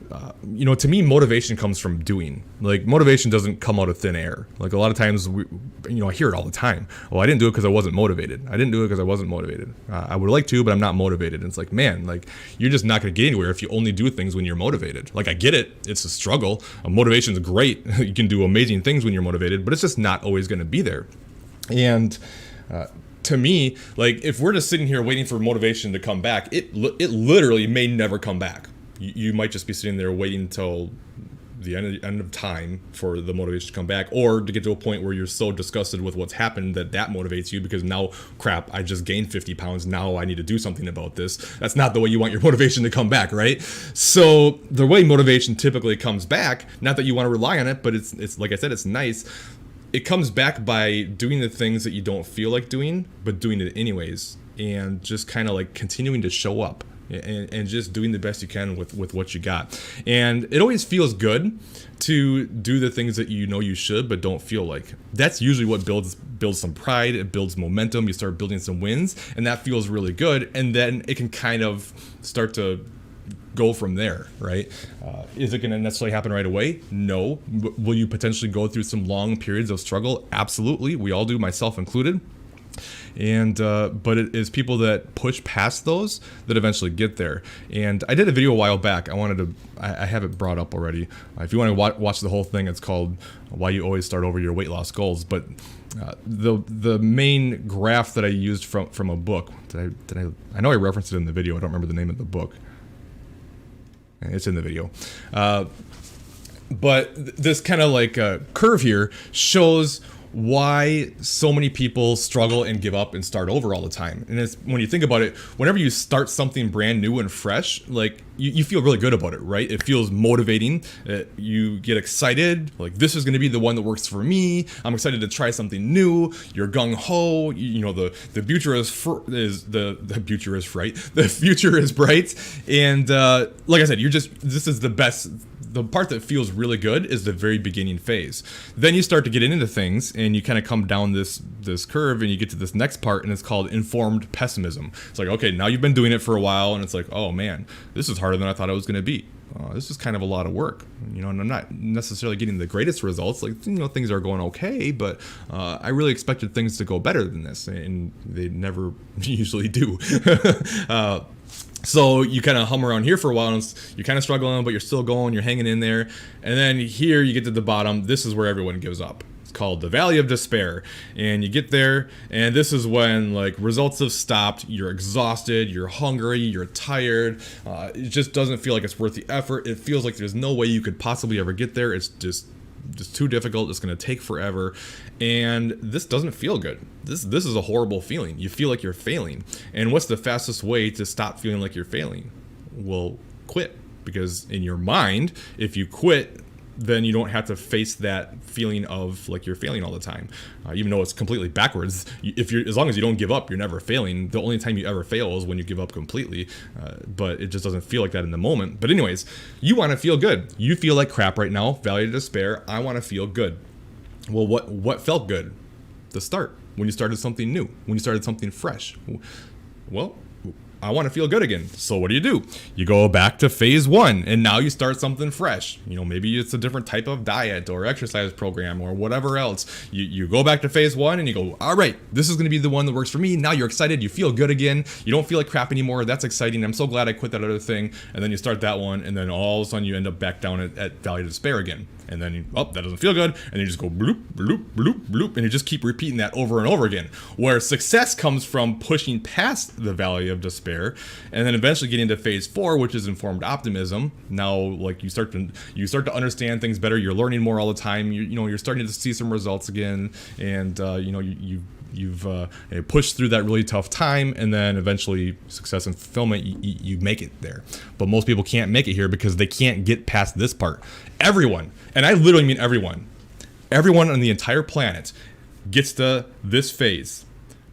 to me, motivation comes from doing. Like, motivation doesn't come out of thin air. Like, a lot of times, I hear it all the time. Well, I didn't do it because I wasn't motivated. I didn't do it because I wasn't motivated. I would like to, but I'm not motivated. And it's like, man, like, you're just not going to get anywhere if you only do things when you're motivated. Like, I get it. It's a struggle. Motivation is great. You can do amazing things when you're motivated, but it's just not always going to be there. And to me, like, if we're just sitting here waiting for motivation to come back, it literally may never come back. You might just be sitting there waiting until the end of time for the motivation to come back, or to get to a point where you're so disgusted with what's happened that motivates you, because now, crap, I just gained 50 pounds. Now I need to do something about this. That's not the way you want your motivation to come back, right? So the way motivation typically comes back, not that you want to rely on it, but it's like I said, it's nice. It comes back by doing the things that you don't feel like doing, but doing it anyways, and just kind of like continuing to show up. And just doing the best you can with what you got. And it always feels good to do the things that you know you should but don't feel like. That's usually what builds some pride. It builds momentum. You start building some wins, and that feels really good. And then it can kind of start to go from there, right? Is it going to necessarily happen right away? No. Will you potentially go through some long periods of struggle? Absolutely. We all do, myself included. And but it is people that push past those that eventually get there. And I did a video a while back. I have it brought up already. If you want to watch the whole thing, it's called "Why You Always Start Over Your Weight Loss Goals." But the main graph that I used from a book, I know I referenced it in the video. I don't remember the name of the book. It's in the video. But this kind of like curve here shows why so many people struggle and give up and start over all the time. And it's, when you think about it, whenever you start something brand new and fresh, like you feel really good about it, right? It feels motivating. You get excited, like, this is going to be the one that works for me. I'm excited to try something new. You're gung ho. The future the future is bright. And like I said, this is the best. The part that feels really good is the very beginning phase. Then you start to get into things, and you kind of come down this curve, and you get to this next part, and it's called informed pessimism. It's like, okay, now you've been doing it for a while, and it's like, oh man, this is harder than I thought it was going to be. This is kind of a lot of work, and I'm not necessarily getting the greatest results. Like, things are going okay, but I really expected things to go better than this, and they never usually do. So you kind of hum around here for a while, and you're kind of struggling, but you're still going, you're hanging in there. And then here you get to the bottom. This is where everyone gives up. It's called the Valley of Despair. And you get there, and this is when, like, results have stopped. You're exhausted, you're hungry, you're tired. It just doesn't feel like it's worth the effort. It feels like there's no way you could possibly ever get there. It's just too difficult. It's going to take forever, and this doesn't feel good. This is a horrible feeling. You feel like you're failing. And what's the fastest way to stop feeling like you're failing? Well, quit. Because in your mind, if you quit, then you don't have to face that feeling of like you're failing all the time, even though it's completely backwards. As long as you don't give up, you're never failing. The only time you ever fail is when you give up completely, but it just doesn't feel like that in the moment. But anyways, you want to feel good. You feel like crap right now, Valley of Despair. I want to feel good. Well, what felt good? The start, when you started something new, when you started something fresh. Well, I want to feel good again. So what do? You go back to phase one, and now you start something fresh. Maybe it's a different type of diet or exercise program or whatever else. You go back to phase one, and you go, all right, this is going to be the one that works for me. Now you're excited. You feel good again. You don't feel like crap anymore. That's exciting. I'm so glad I quit that other thing. And then you start that one, and then all of a sudden you end up back down at Valley of Despair again. And then that doesn't feel good. And you just go bloop, bloop, bloop, bloop. And you just keep repeating that over and over again. Where success comes from pushing past the Valley of Despair, and then eventually getting to phase 4, which is informed optimism. Now, like, you start to understand things better. You're learning more all the time. You're starting to see some results again, and you've pushed through that really tough time, and then eventually success and fulfillment, you make it there. But most people can't make it here because they can't get past this part. Everyone, and I literally mean everyone on the entire planet gets to this phase.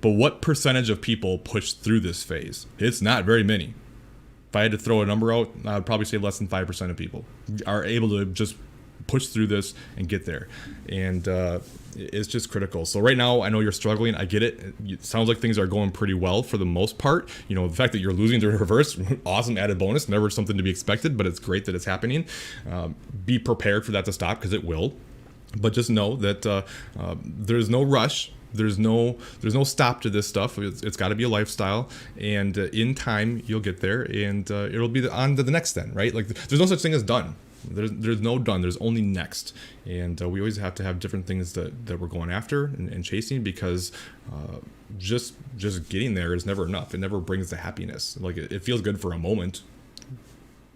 But what percentage of people push through this phase? It's not very many. If I had to throw a number out, I would probably say less than 5% of people are able to just push through this and get there. And it's just critical. So right now, I know you're struggling. I get it. It sounds like things are going pretty well for the most part. You know, the fact that you're losing to reverse, awesome added bonus, never something to be expected, but it's great that it's happening. Be prepared for that to stop, because it will. But just know that there's no rush. There's no stop to this stuff. It's got to be a lifestyle, and in time you'll get there, and it'll be on to the next then, right? Like, there's no such thing as done. There's no done. There's only next, and we always have to have different things that we're going after and chasing, because just getting there is never enough. It never brings the happiness. Like, it feels good for a moment,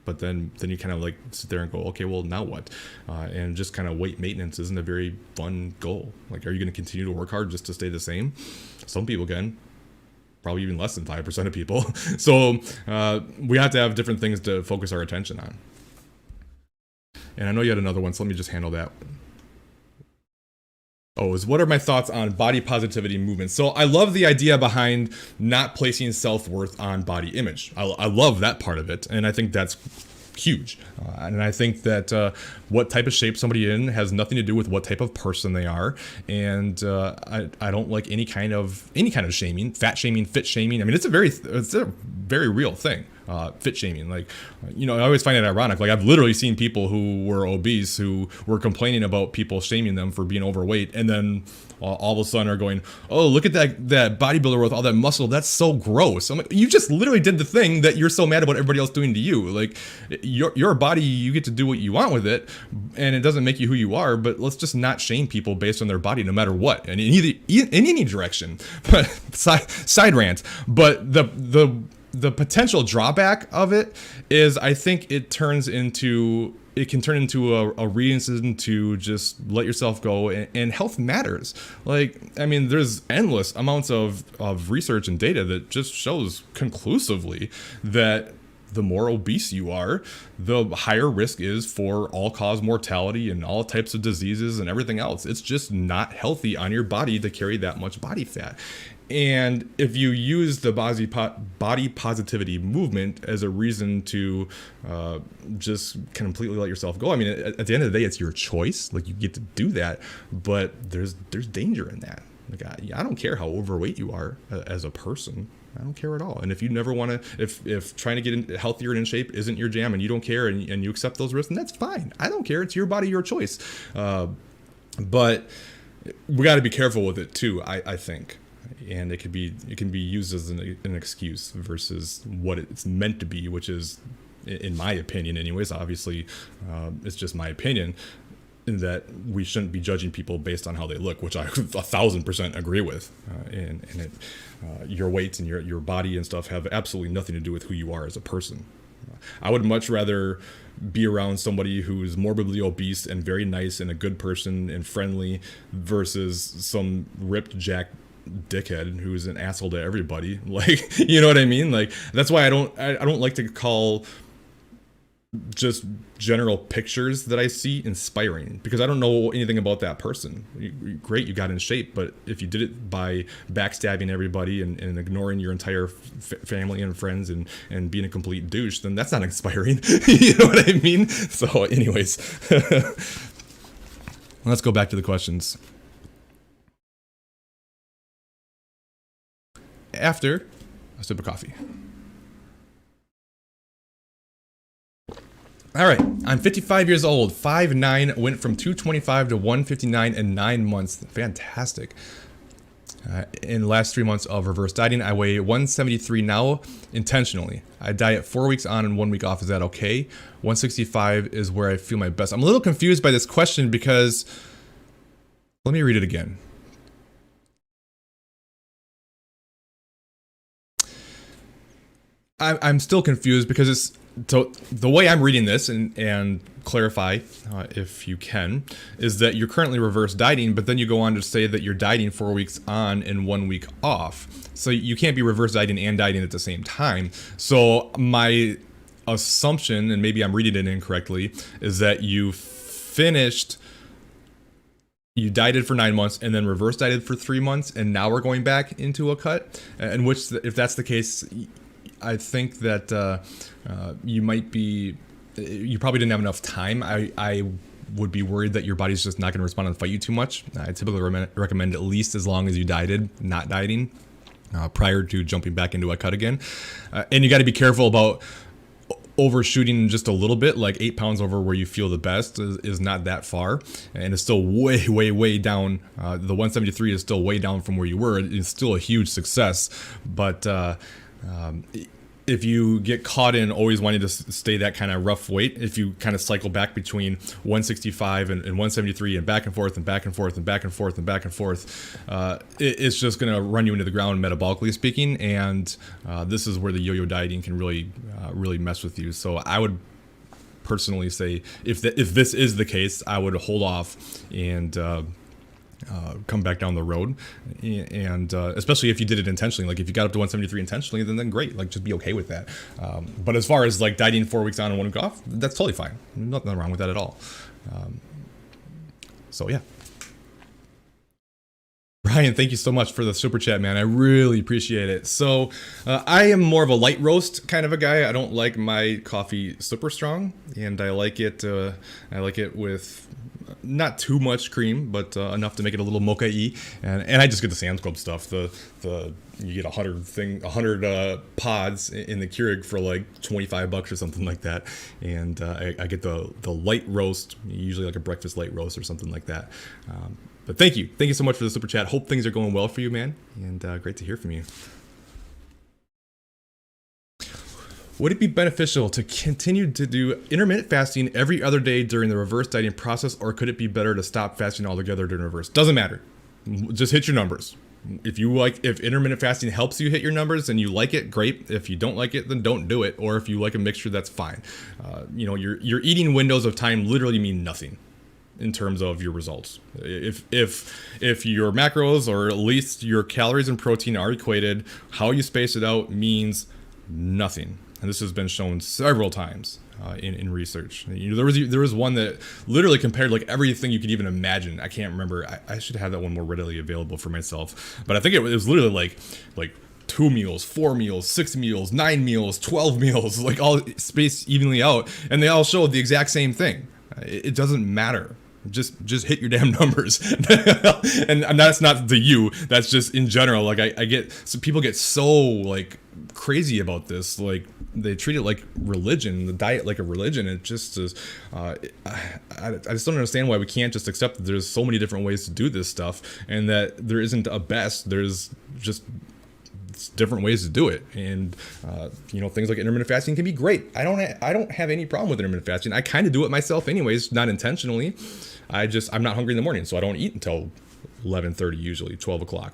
but then you kind of like sit there and go, okay, well, now what? And just kind of weight maintenance isn't a very fun goal. Like, are you going to continue to work hard just to stay the same? Some people can. Probably even less than 5% of people. So we have to have different things to focus our attention on. And I know you had another one, so let me just handle that. What are my thoughts on body positivity movement? So I love the idea behind not placing self-worth on body image. I love that part of it, and I think that's huge. And I think that what type of shape somebody in has nothing to do with what type of person they are. And I don't like any kind of shaming, fat shaming, fit shaming. I mean, it's a very real thing. Fit shaming, like, I always find it ironic. Like, I've literally seen people who were obese who were complaining about people shaming them for being overweight, and then all of a sudden are going, oh, look at that bodybuilder with all that muscle, that's so gross. I'm like, you just literally did the thing that you're so mad about everybody else doing to you. Like, your body, you get to do what you want with it, and it doesn't make you who you are. But let's just not shame people based on their body, no matter what, and in any direction. But side rant. But the potential drawback of it is, I think it can turn into a reason to just let yourself go, and health matters. Like, I mean, there's endless amounts of research and data that just shows conclusively that the more obese you are, the higher risk is for all-cause mortality and all types of diseases and everything else. It's just not healthy on your body to carry that much body fat. And if you use the body positivity movement as a reason to just completely let yourself go, I mean, at the end of the day, it's your choice. Like, you get to do that, but there's danger in that. Like, I don't care how overweight you are as a person. I don't care at all. And if you never want to, if trying to get healthier and in shape isn't your jam, and you don't care, and you accept those risks, then that's fine. I don't care. It's your body, your choice. But we got to be careful with it too, I think. And it can be used as an excuse versus what it's meant to be, which is, in my opinion anyways, obviously it's just my opinion, in that we shouldn't be judging people based on how they look, which I 1,000% agree with. And your weight and your body and stuff have absolutely nothing to do with who you are as a person. I would much rather be around somebody who's morbidly obese and very nice and a good person and friendly versus some ripped, jacked dickhead who's an asshole to everybody. Like, you know what I mean? Like, that's why I don't like to call just general pictures that I see inspiring, because I don't know anything about that person. Great, you got in shape, but if you did it by backstabbing everybody and ignoring your entire family and friends and being a complete douche, then that's not inspiring. You know what I mean? So anyways, let's go back to the questions. After a sip of coffee. All right, I'm 55 years old, 5'9", went from 225 to 159 in 9 months. Fantastic. In the last 3 months of reverse dieting, I weigh 173 now intentionally. I diet 4 weeks on and 1 week off. Is that okay? 165 is where I feel my best. I'm a little confused by this question because, let me read it again. I'm still confused because it's, so the way I'm reading this, and clarify if you can, is that you're currently reverse dieting, but then you go on to say that you're dieting 4 weeks on and 1 week off. So you can't be reverse dieting and dieting at the same time. So my assumption, and maybe I'm reading it incorrectly, is that you dieted for 9 months and then reverse dieted for 3 months, and now we're going back into a cut. And which, if that's the case, I think that you probably didn't have enough time. I would be worried that your body's just not going to respond and fight you too much, I typically recommend at least as long as you dieted, not dieting, prior to jumping back into a cut again. And you got to be careful about overshooting just a little bit. Like 8 pounds over where you feel the best is not that far, and it's still way down. The 173 is still way down from where you were. It's still a huge success, but if you get caught in always wanting to stay that kind of rough weight, if you kind of cycle back between 165 and 173 and back and forth and back and forth and back and forth and back and forth, it's just going to run you into the ground metabolically speaking. And this is where the yo-yo dieting can really mess with you. So I would personally say if this is the case, I would hold off and come back down the road, and especially if you did it intentionally. Like if you got up to 173 intentionally, then great. Like just be okay with that. But as far as like dieting 4 weeks on and 1 week off, that's totally fine. Nothing wrong with that at all. So yeah. Brian, thank you so much for the super chat, man. I really appreciate it. So I am more of a light roast kind of a guy. I don't like my coffee super strong, and I like it with not too much cream, but enough to make it a little mocha-y. And I just get the Sam's Club stuff. You get 100 pods in the Keurig for like $25 or something like that. And I get the light roast, usually like a breakfast light roast or something like that. But thank you so much for the super chat. Hope things are going well for you, man. And great to hear from you. Would it be beneficial to continue to do intermittent fasting every other day during the reverse dieting process, or could it be better to stop fasting altogether during reverse? Doesn't matter. Just hit your numbers. If intermittent fasting helps you hit your numbers and you like it, great. If you don't like it, then don't do it. Or if you like a mixture, that's fine. Your eating windows of time literally mean nothing in terms of your results. If your macros, or at least your calories and protein, are equated, how you space it out means nothing. And this has been shown several times in research. There was one that literally compared like everything you could even imagine. I can't remember. I should have that one more readily available for myself. But I think it was literally like 2 meals, 4 meals, 6 meals, 9 meals, 12 meals, like all spaced evenly out, and they all showed the exact same thing. It doesn't matter. Just hit your damn numbers. and that's not to you, that's just in general. Like people get so like crazy about this. Like they treat it like religion, the diet like a religion. It just is, I just don't understand why we can't just accept that there's so many different ways to do this stuff, and that there isn't a best, there's just different ways to do it. And things like intermittent fasting can be great. I don't have any problem with intermittent fasting. I kind of do it myself anyways, not intentionally. I'm not hungry in the morning, so I don't eat until 11:30, usually 12 o'clock.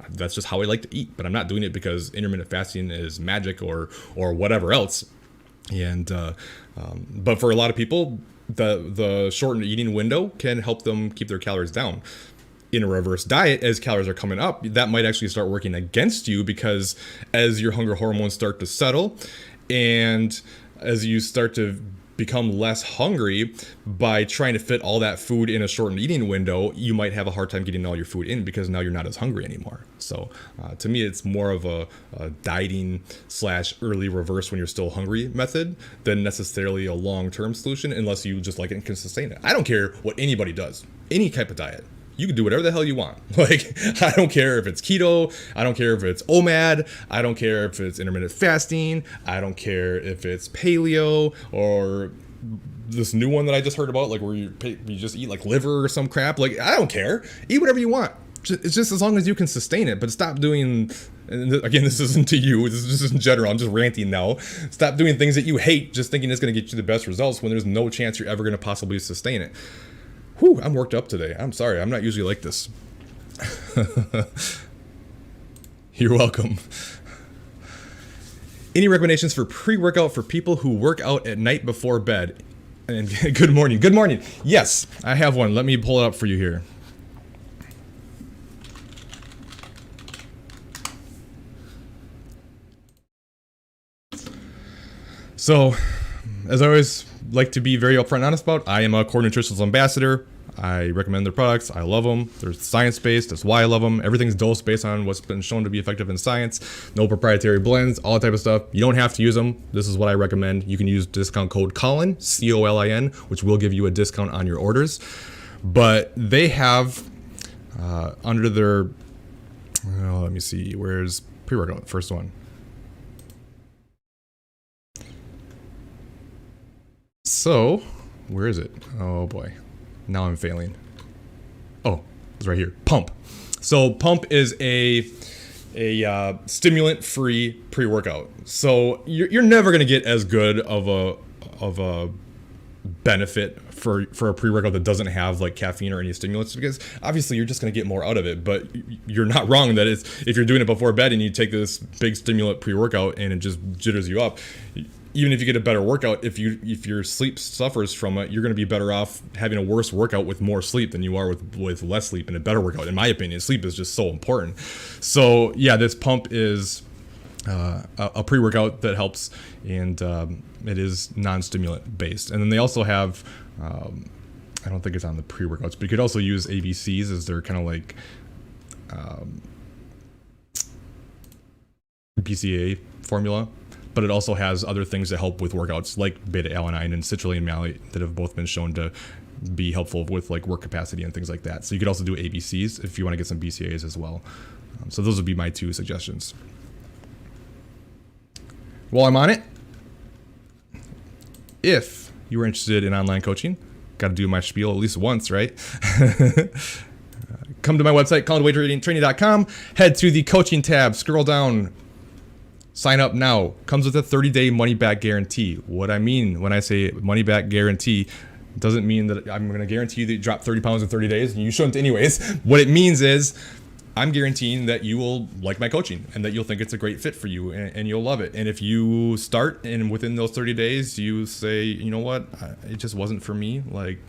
That's just how I like to eat, but I'm not doing it because intermittent fasting is magic or whatever else. And but for a lot of people, the shortened eating window can help them keep their calories down. In a reverse diet, as calories are coming up, that might actually start working against you, because as your hunger hormones start to settle, and as you start to become less hungry by trying to fit all that food in a shortened eating window, you might have a hard time getting all your food in, because now you're not as hungry anymore. So to me, it's more of a dieting / early reverse when you're still hungry method than necessarily a long-term solution, unless you just like it and can sustain it. I don't care what anybody does, any type of diet. You can do whatever the hell you want. Like, I don't care if it's keto. I don't care if it's OMAD. I don't care if it's intermittent fasting. I don't care if it's paleo, or this new one that I just heard about, like where you just eat like liver or some crap. Like, I don't care. Eat whatever you want. It's just as long as you can sustain it. But stop doing, and again, this isn't to you. This is just in general. I'm just ranting now. Stop doing things that you hate just thinking it's going to get you the best results when there's no chance you're ever going to possibly sustain it. Whew, I'm worked up today. I'm sorry. I'm not usually like this. You're welcome. Any recommendations for pre-workout for people who work out at night before bed? And good morning. Good morning. Yes, I have one. Let me pull it up for you here. So, as I always like to be very upfront and honest about, I am a core nutritionist ambassador. I recommend their products. I love them. They're science-based. That's why I love them. Everything's dose based on what's been shown to be effective in science. No proprietary blends, all that type of stuff. You don't have to use them. This is what I recommend. You can use discount code Colin, C-O-L-I-N, which will give you a discount on your orders. But they have under their, let me see, where's pre-workout? First one. So, where is it? Oh boy. Now I'm failing. Oh, it's right here. Pump. So Pump is a stimulant-free pre-workout. So you're never going to get as good of a benefit for a pre-workout that doesn't have like caffeine or any stimulants, because obviously you're just going to get more out of it. But you're not wrong that if you're doing it before bed and you take this big stimulant pre-workout and it just jitters you up, even if you get a better workout, if your sleep suffers from it, you're going to be better off having a worse workout with more sleep than you are with less sleep and a better workout. In my opinion, sleep is just so important. So yeah, this Pump is a pre-workout that helps, and it is non-stimulant based. And then they also have, I don't think it's on the pre-workouts, but you could also use ABCs as their kind of like BCAA formula. But it also has other things that help with workouts like beta-alanine and citrulline malate that have both been shown to be helpful with like work capacity and things like that. So you could also do ABCs if you want to get some BCAAs as well. So those would be my two suggestions. While I'm on it, if you were interested in online coaching, got to do my spiel at least once, right? Come to my website, Colin DeWaay Training.com, head to the coaching tab, scroll down, sign up now. Comes with a 30-day money-back guarantee. What I mean when I say money-back guarantee doesn't mean that I'm going to guarantee you that you drop 30 pounds in 30 days. You shouldn't anyways. What it means is I'm guaranteeing that you will like my coaching and that you'll think it's a great fit for you and you'll love it. And if you start and within those 30 days you say, you know what, it just wasn't for me, like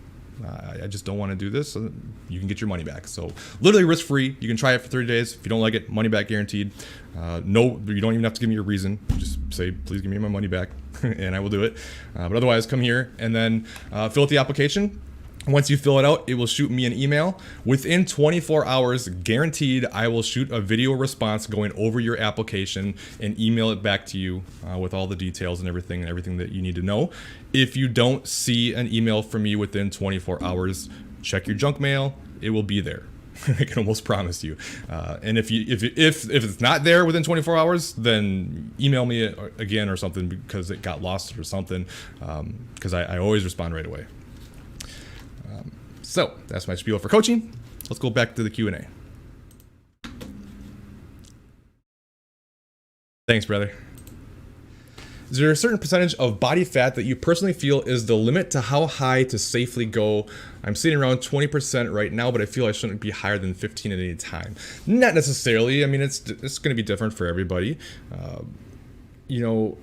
I just don't want to do this, you can get your money back. So literally risk-free. You can try it for 30 days. If you don't like it, money back guaranteed. No, you don't even have to give me your reason. Just say, please give me my money back and I will do it. But otherwise, come here and then fill out the application. Once you fill it out, it will shoot me an email. Within 24 hours, guaranteed, I will shoot a video response going over your application and email it back to you with all the details and everything that you need to know. If you don't see an email from me within 24 hours, check your junk mail. It will be there. I can almost promise you. And if it's not there within 24 hours, then email me again or something because it got lost or something. Because I always respond right away. So that's my spiel for coaching. Let's go back to the Q&A. Thanks, brother. Is there a certain percentage of body fat that you personally feel is the limit to how high to safely go? I'm sitting around 20% right now, but I feel I shouldn't be higher than 15 at any time. Not necessarily. I mean, it's going to be different for everybody. You know,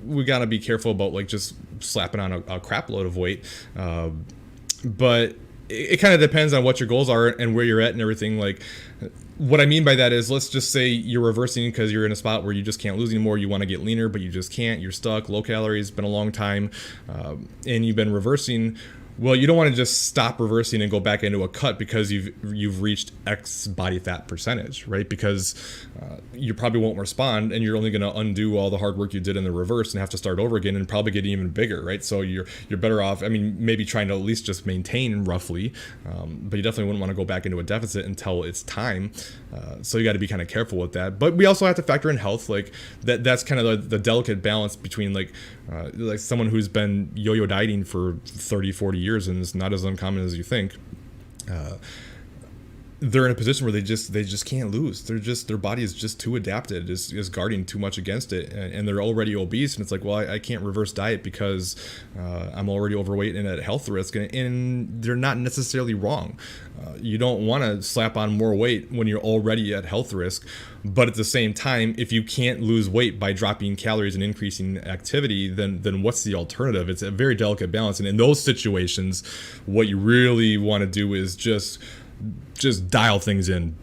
we got to be careful about like just slapping on a crap load of weight. But it kind of depends on what your goals are and where you're at and everything. Like, what I mean by that is, let's just say you're reversing because you're in a spot where you just can't lose anymore. You want to get leaner, but you just can't. You're stuck, low calories, been a long time, and you've been reversing. Well, you don't want to just stop reversing and go back into a cut because you've reached X body fat percentage, right? Because you probably won't respond, and you're only going to undo all the hard work you did in the reverse and have to start over again and probably get even bigger, right? So you're better off. I mean, maybe trying to at least just maintain roughly, but you definitely wouldn't want to go back into a deficit until it's time. So you got to be kind of careful with that. But we also have to factor in health, like that's kind of the delicate balance between like someone who's been yo-yo dieting for 30, 40 years and it's not as uncommon as you think. They're in a position where they just can't lose. Their body is just too adapted, is guarding too much against it, and they're already obese. And it's like, well, I can't reverse diet because I'm already overweight and at health risk. And they're not necessarily wrong. You don't want to slap on more weight when you're already at health risk. But at the same time, if you can't lose weight by dropping calories and increasing activity, then what's the alternative? It's a very delicate balance. And in those situations, what you really want to do is just dial things in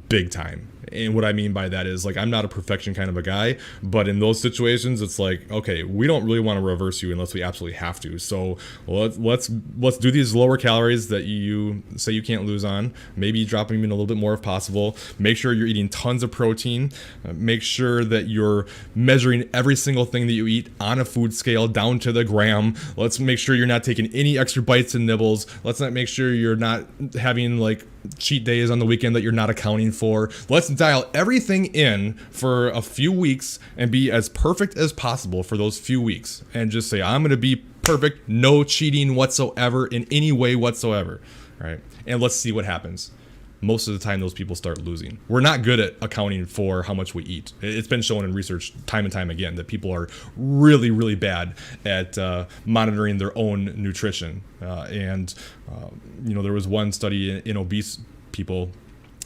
big time And what I mean by that is, like, I'm not a perfection kind of a guy, but in those situations, it's like, okay, we don't really want to reverse you unless we absolutely have to. So let's do these lower calories that you say you can't lose on. Maybe drop them in a little bit more if possible. Make sure you're eating tons of protein. Make sure that you're measuring every single thing that you eat on a food scale down to the gram. Let's make sure you're not taking any extra bites and nibbles. Let's not make sure you're not having like cheat days on the weekend that you're not accounting for. Let's dial everything in for a few weeks and be as perfect as possible for those few weeks, and just say, I'm going to be perfect, no cheating whatsoever in any way whatsoever, right? And let's see what happens. Most of the time, those people start losing. We're not good at accounting for how much we eat. It's been shown in research time and time again that people are really, really bad at monitoring their own nutrition. There was one study in obese people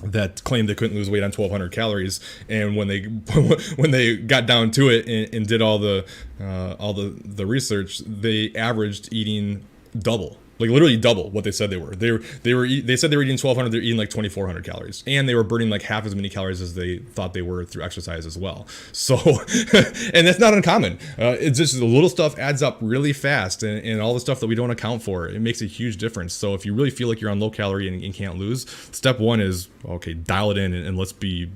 that claimed they couldn't lose weight on 1,200 calories, and when they got down to it and did all the research, they averaged eating double. Like literally double what they said they were. They said they were eating 1,200. They're eating like 2,400 calories, and they were burning like half as many calories as they thought they were through exercise as well. So, and that's not uncommon. It's just the little stuff adds up really fast, and all the stuff that we don't account for, it makes a huge difference. So if you really feel like you're on low calorie and can't lose, step one is, okay, dial it in and let's be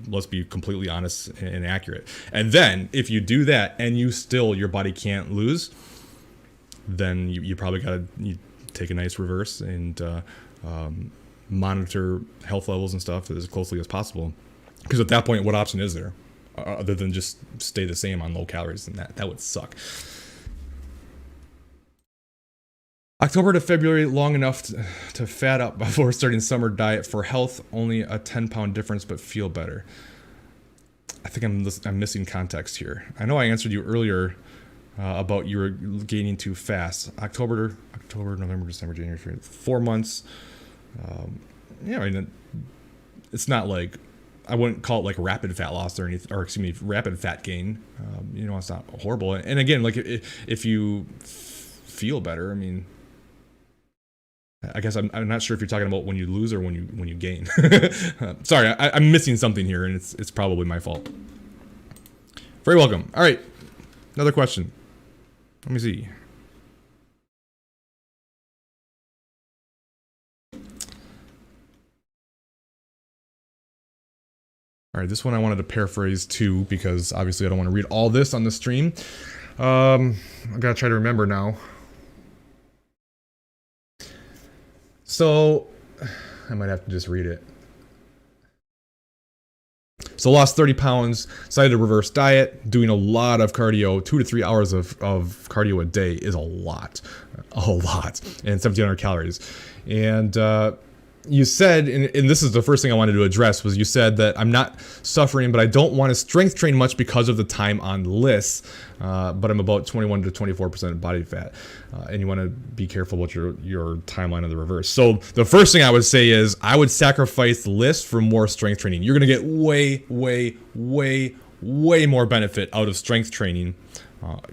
completely honest and accurate. And then if you do that and your body can't lose, then you probably gotta take a nice reverse and monitor health levels and stuff as closely as possible. Because at that point, what option is there other than just stay the same on low calories? And that would suck. October to February, long enough to fat up before starting summer diet for health. Only a 10-pound difference, but feel better. I think I'm missing context here. I know I answered you earlier about you were gaining too fast. October, November, December, January, February, 4 months. It's not like, I wouldn't call it like rapid fat loss or anything, or rapid fat gain. It's not horrible. And again, like if you feel better, I mean, I guess I'm not sure if you're talking about when you lose or when you gain. Sorry, I'm missing something here, and it's probably my fault. Very welcome. All right, another question. Let me see. All right, this one I wanted to paraphrase too, because obviously I don't want to read all this on the stream. I gotta try to remember now. So I might have to just read it. So lost 30 pounds, decided to reverse diet, doing a lot of cardio. 2 to 3 hours of cardio a day is a lot, and 1,700 calories. And you said, and this is the first thing I wanted to address, was you said that I'm not suffering, but I don't want to strength train much because of the time on lists, but I'm about 21 to 24% body fat, and you want to be careful about your timeline of the reverse. So the first thing I would say is I would sacrifice the list for more strength training. You're going to get way more benefit out of strength training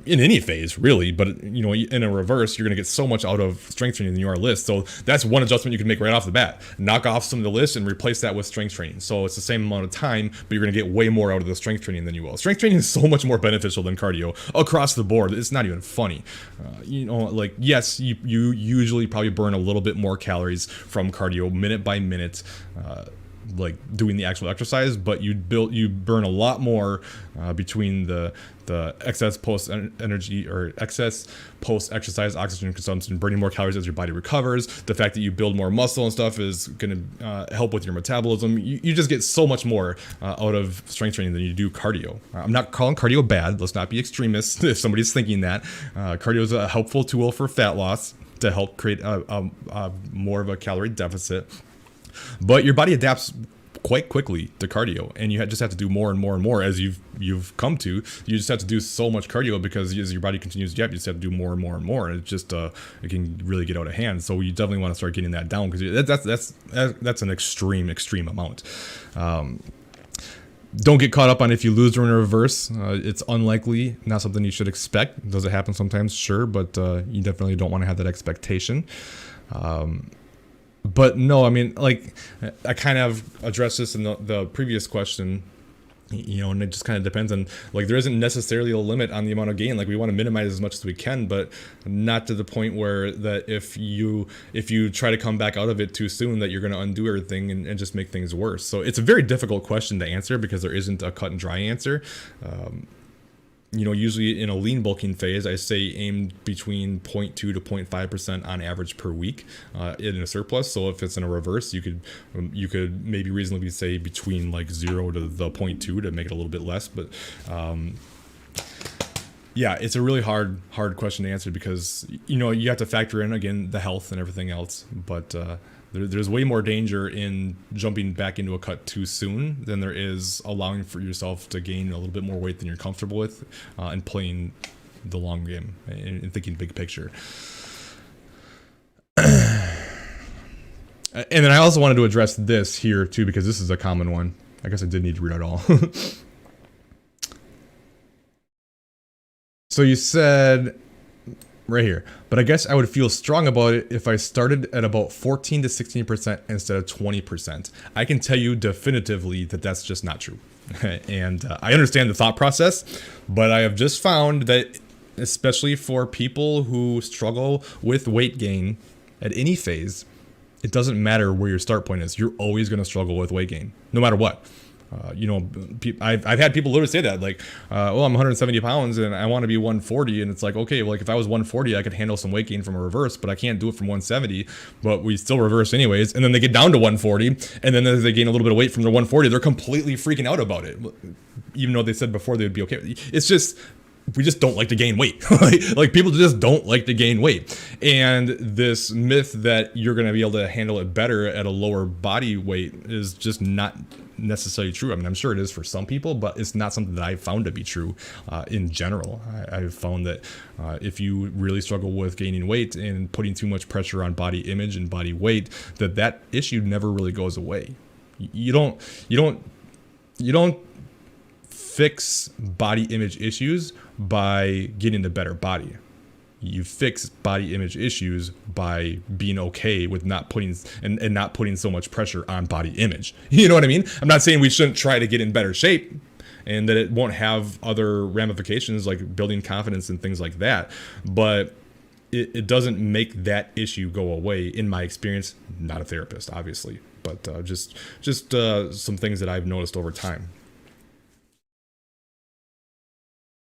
in any phase, really, but in a reverse, you're going to get so much out of strength training than you are list. So that's one adjustment you can make right off the bat. Knock off some of the list and replace that with strength training. So it's the same amount of time, but you're going to get way more out of the strength training than you will. Strength training is so much more beneficial than cardio across the board. It's not even funny. Yes, you usually probably burn a little bit more calories from cardio minute by minute, like doing the actual exercise, but you burn a lot more between the excess post energy or excess post exercise oxygen consumption, burning more calories as your body recovers. The fact that you build more muscle and stuff is going to help with your metabolism. You just get so much more out of strength training than you do cardio. I'm not calling cardio bad. Let's not be extremists if somebody's thinking that. Cardio is a helpful tool for fat loss to help create more of a calorie deficit. But your body adapts quite quickly to cardio, and you just have to do more and more and more as you've come to. You just have to do so much cardio because as your body continues to adapt, you just have to do more and more and more, and it just it can really get out of hand. So you definitely want to start getting that down, because that's an extreme amount. Don't get caught up on if you lose during a reverse. It's unlikely, not something you should expect. Does it happen sometimes? Sure, but you definitely don't want to have that expectation. But no, I mean, like, I kind of addressed this in the previous question, and it just kind of depends on, like, there isn't necessarily a limit on the amount of gain. Like, we want to minimize as much as we can, but not to the point where that if you try to come back out of it too soon, that you're going to undo everything and just make things worse. So it's a very difficult question to answer because there isn't a cut and dry answer. Usually in a lean bulking phase, I say aim between 0.2 to 0.5% on average per week in a surplus. So if it's in a reverse, you could maybe reasonably say between like 0 to the 0.2 to make it a little bit less. But yeah, it's a really hard question to answer because you have to factor in, again, the health and everything else. But there's way more danger in jumping back into a cut too soon than there is allowing for yourself to gain a little bit more weight than you're comfortable with and playing the long game and thinking big picture. And then I also wanted to address this here too, because this is a common one. I guess I did need to read it all. So you said right here, but I guess I would feel strong about it if I started at about 14 to 16% instead of 20%. I can tell you definitively that that's just not true. And I understand the thought process, but I have just found that especially for people who struggle with weight gain at any phase, it doesn't matter where your start point is. You're always going to struggle with weight gain, no matter what. I've had people literally say that, like, I'm 170 pounds and I want to be 140. And it's like, okay, well, like if I was 140, I could handle some weight gain from a reverse, but I can't do it from 170, but we still reverse anyways. And then they get down to 140. And then as they gain a little bit of weight from their 140, they're completely freaking out about it. Even though they said before they would be okay. It's just, we just don't like to gain weight. Like people just don't like to gain weight. And this myth that you're going to be able to handle it better at a lower body weight is just not necessarily true. I mean, I'm sure it is for some people, but it's not something that I've found to be true in general. I've found that if you really struggle with gaining weight and putting too much pressure on body image and body weight, that issue never really goes away. You don't fix body image issues by getting a better body. You fix body image issues by being okay with not putting and not putting so much pressure on body image. You know what I mean? I'm not saying we shouldn't try to get in better shape and that it won't have other ramifications like building confidence and things like that, but it doesn't make that issue go away in my experience. Not a therapist, obviously, but just some things that I've noticed over time.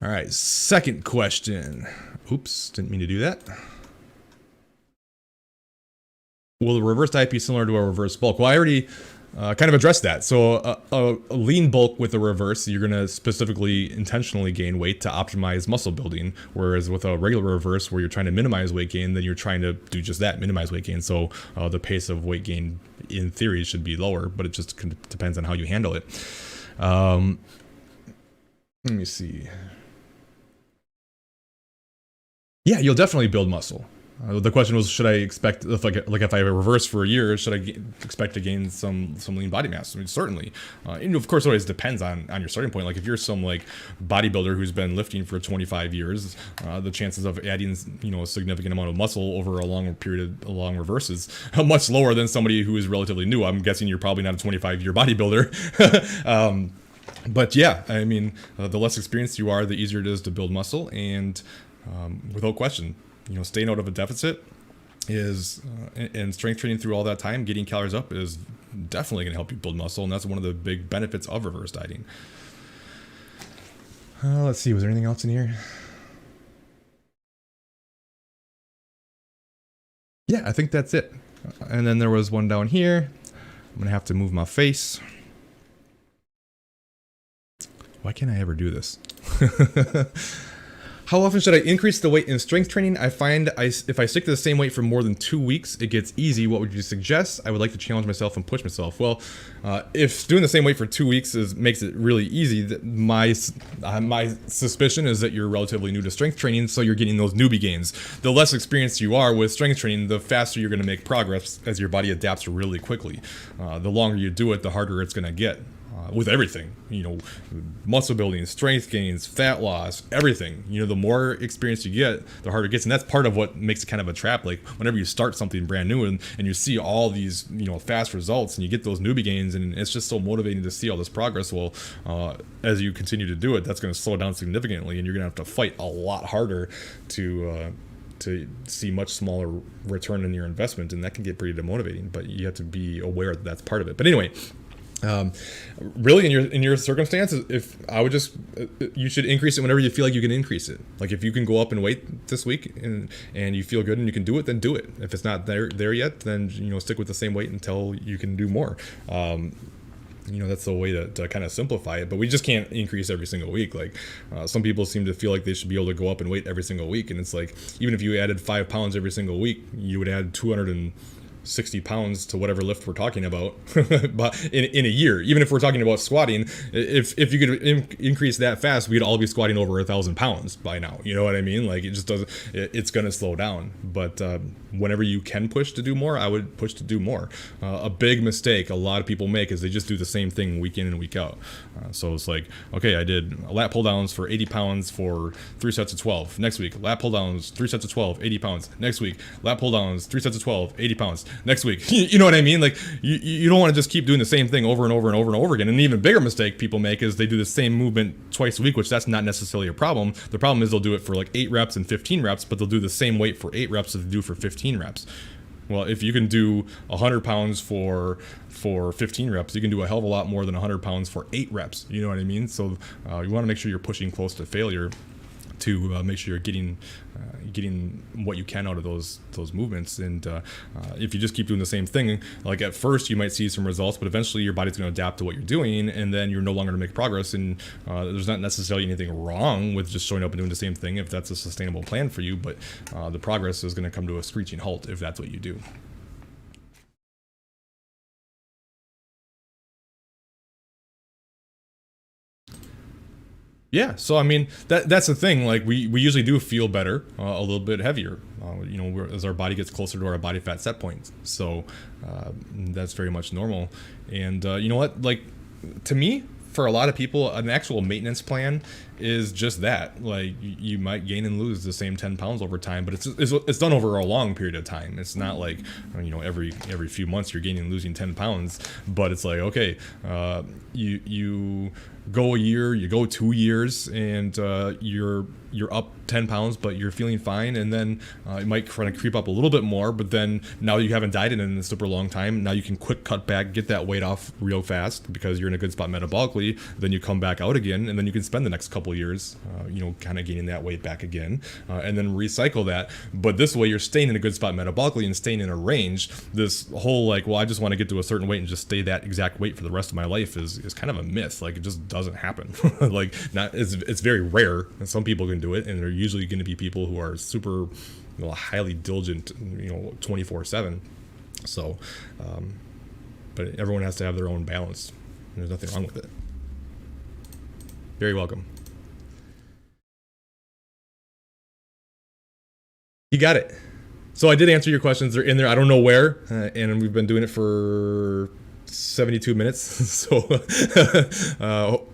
All right, second question. Oops, didn't mean to do that. Will the reverse diet be similar to a reverse bulk? Well, I already kind of addressed that. So a lean bulk with a reverse, you're going to specifically intentionally gain weight to optimize muscle building. Whereas with a regular reverse where you're trying to minimize weight gain, then you're trying to do just that, minimize weight gain. So the pace of weight gain in theory should be lower, but it just depends on how you handle it. Let me see. Yeah, you'll definitely build muscle. The question was, should I expect, if I reverse for a year, should I expect to gain some lean body mass? I mean, certainly. And of course, it always depends on your starting point. Like if you're some like bodybuilder who's been lifting for 25 years, the chances of adding a significant amount of muscle over a long period, a long reverse is much lower than somebody who is relatively new. I'm guessing you're probably not a 25-year bodybuilder. But yeah, I mean, the less experienced you are, the easier it is to build muscle. And without question, staying out of a deficit is, and strength training through all that time, getting calories up is definitely going to help you build muscle. And that's one of the big benefits of reverse dieting. Let's see, was there anything else in here? Yeah, I think that's it. And then there was one down here. I'm going to have to move my face. Why can't I ever do this? How often should I increase the weight in strength training? I find if I stick to the same weight for more than 2 weeks, it gets easy. What would you suggest? I would like to challenge myself and push myself. Well, if doing the same weight for 2 weeks makes it really easy, my suspicion is that you're relatively new to strength training, so you're getting those newbie gains. The less experienced you are with strength training, the faster you're going to make progress as your body adapts really quickly. The longer you do it, the harder it's going to get. with everything, muscle building, strength gains, fat loss, everything. The more experience you get, the harder it gets. And that's part of what makes it kind of a trap. Like whenever you start something brand new and you see all these, fast results and you get those newbie gains, and it's just so motivating to see all this progress. Well, as you continue to do it, that's going to slow down significantly, and you're going to have to fight a lot harder to see much smaller return in your investment, and that can get pretty demotivating. But you have to be aware that that's part of it. But anyway, really in your circumstances, if I would just you should increase it whenever you feel like you can increase it. Like if you can go up in weight this week and you feel good and you can do it, then do it. If it's not there yet, then stick with the same weight until you can do more. That's the way to kind of simplify it, but we just can't increase every single week. Like some people seem to feel like they should be able to go up in weight every single week, and it's like even if you added 5 pounds every single week, you would add 260 pounds to whatever lift we're talking about but in a year. Even if we're talking about squatting, if you could increase that fast, we'd all be squatting over 1,000 pounds by now. You know what I mean? Like it just doesn't, it's going to slow down. But whenever you can push to do more, I would push to do more. A big mistake a lot of people make is they just do the same thing week in and week out. So it's like, okay, I did lat pull downs for 80 pounds for 3 sets of 12. Next week, lat pull downs, 3 sets of 12, 80 pounds. Next week, lat pull downs, 3 sets of 12, 80 pounds. Next week, you know what I mean? Like you don't want to just keep doing the same thing over and over and over and over again. And an even bigger mistake people make is they do the same movement twice a week, which that's not necessarily a problem. The problem is they'll do it for like 8 reps and 15 reps, but they'll do the same weight for 8 reps as they do for 15 reps. Well, if you can do 100 pounds for 15 reps, you can do a hell of a lot more than 100 pounds for 8 reps. You know what I mean? So you want to make sure you're pushing close to failure to make sure you're getting what you can out of those movements. And if you just keep doing the same thing, like at first you might see some results, but eventually your body's going to adapt to what you're doing, and then you're no longer going to make progress. And there's not necessarily anything wrong with just showing up and doing the same thing if that's a sustainable plan for you, but the progress is going to come to a screeching halt if that's what you do. Yeah, so I mean that's the thing. Like we usually do feel better a little bit heavier, as our body gets closer to our body fat set points. So that's very much normal. And you know what? Like to me, for a lot of people, an actual maintenance plan is just that. Like you might gain and lose the same 10 pounds over time, but it's done over a long period of time. It's not like every few months you're gaining and losing 10 pounds, but it's like, okay, you go a year, you go 2 years, and you're up 10 pounds, but you're feeling fine. And then it might kind of creep up a little bit more, but then now you haven't dieted in a super long time. Now you can quick cut back, get that weight off real fast because you're in a good spot metabolically. Then you come back out again, and then you can spend the next couple years, kind of gaining that weight back again, and then recycle that. But this way you're staying in a good spot metabolically and staying in a range. This whole like, well, I just want to get to a certain weight and just stay that exact weight for the rest of my life is kind of a myth. Like it just doesn't happen. Like it's very rare, and some people can do it, and they're usually going to be people who are super highly diligent 24/7. So but everyone has to have their own balance. There's nothing wrong with it. Very welcome. You got it. So I did answer your questions. They're in there. I don't know where, and we've been doing it for 72 minutes, so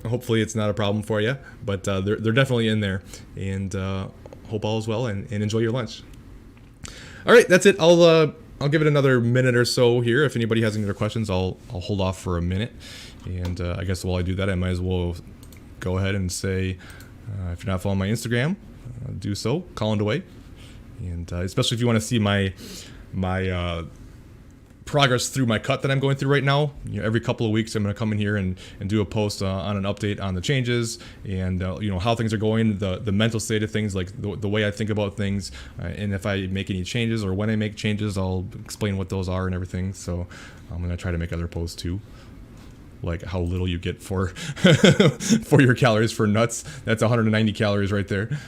hopefully it's not a problem for you, but they're definitely in there, and hope all is well, and enjoy your lunch. All right, that's it. I'll give it another minute or so here. If anybody has any other questions, I'll hold off for a minute, and I guess while I do that, I might as well go ahead and say, if you're not following my Instagram, do so, Colin DeWaay, and especially if you want to see my progress through my cut that I'm going through right now. Every couple of weeks I'm going to come in here and do a post on an update on the changes and how things are going, the mental state of things, like the way I think about things, and if I make any changes or when I make changes, I'll explain what those are and everything. So I'm going to try to make other posts too, like how little you get for for your calories for nuts. That's 190 calories right there.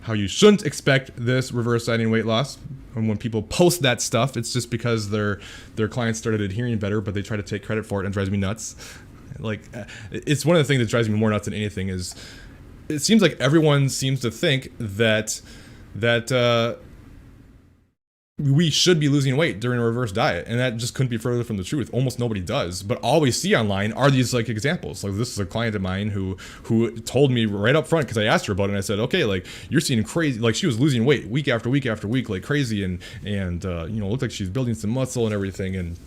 How you shouldn't expect this reverse dieting weight loss. And when people post that stuff, it's just because their clients started adhering better, but they try to take credit for it, and it drives me nuts. Like, it's one of the things that drives me more nuts than anything is it seems like everyone seems to think that we should be losing weight during a reverse diet, and that just couldn't be further from the truth. Almost nobody does, but all we see online are these like examples. Like this is a client of mine who told me right up front, because I asked her about it, and I said, okay, like you're seeing crazy, like she was losing weight week after week after week like crazy, and looked like she's building some muscle and everything, and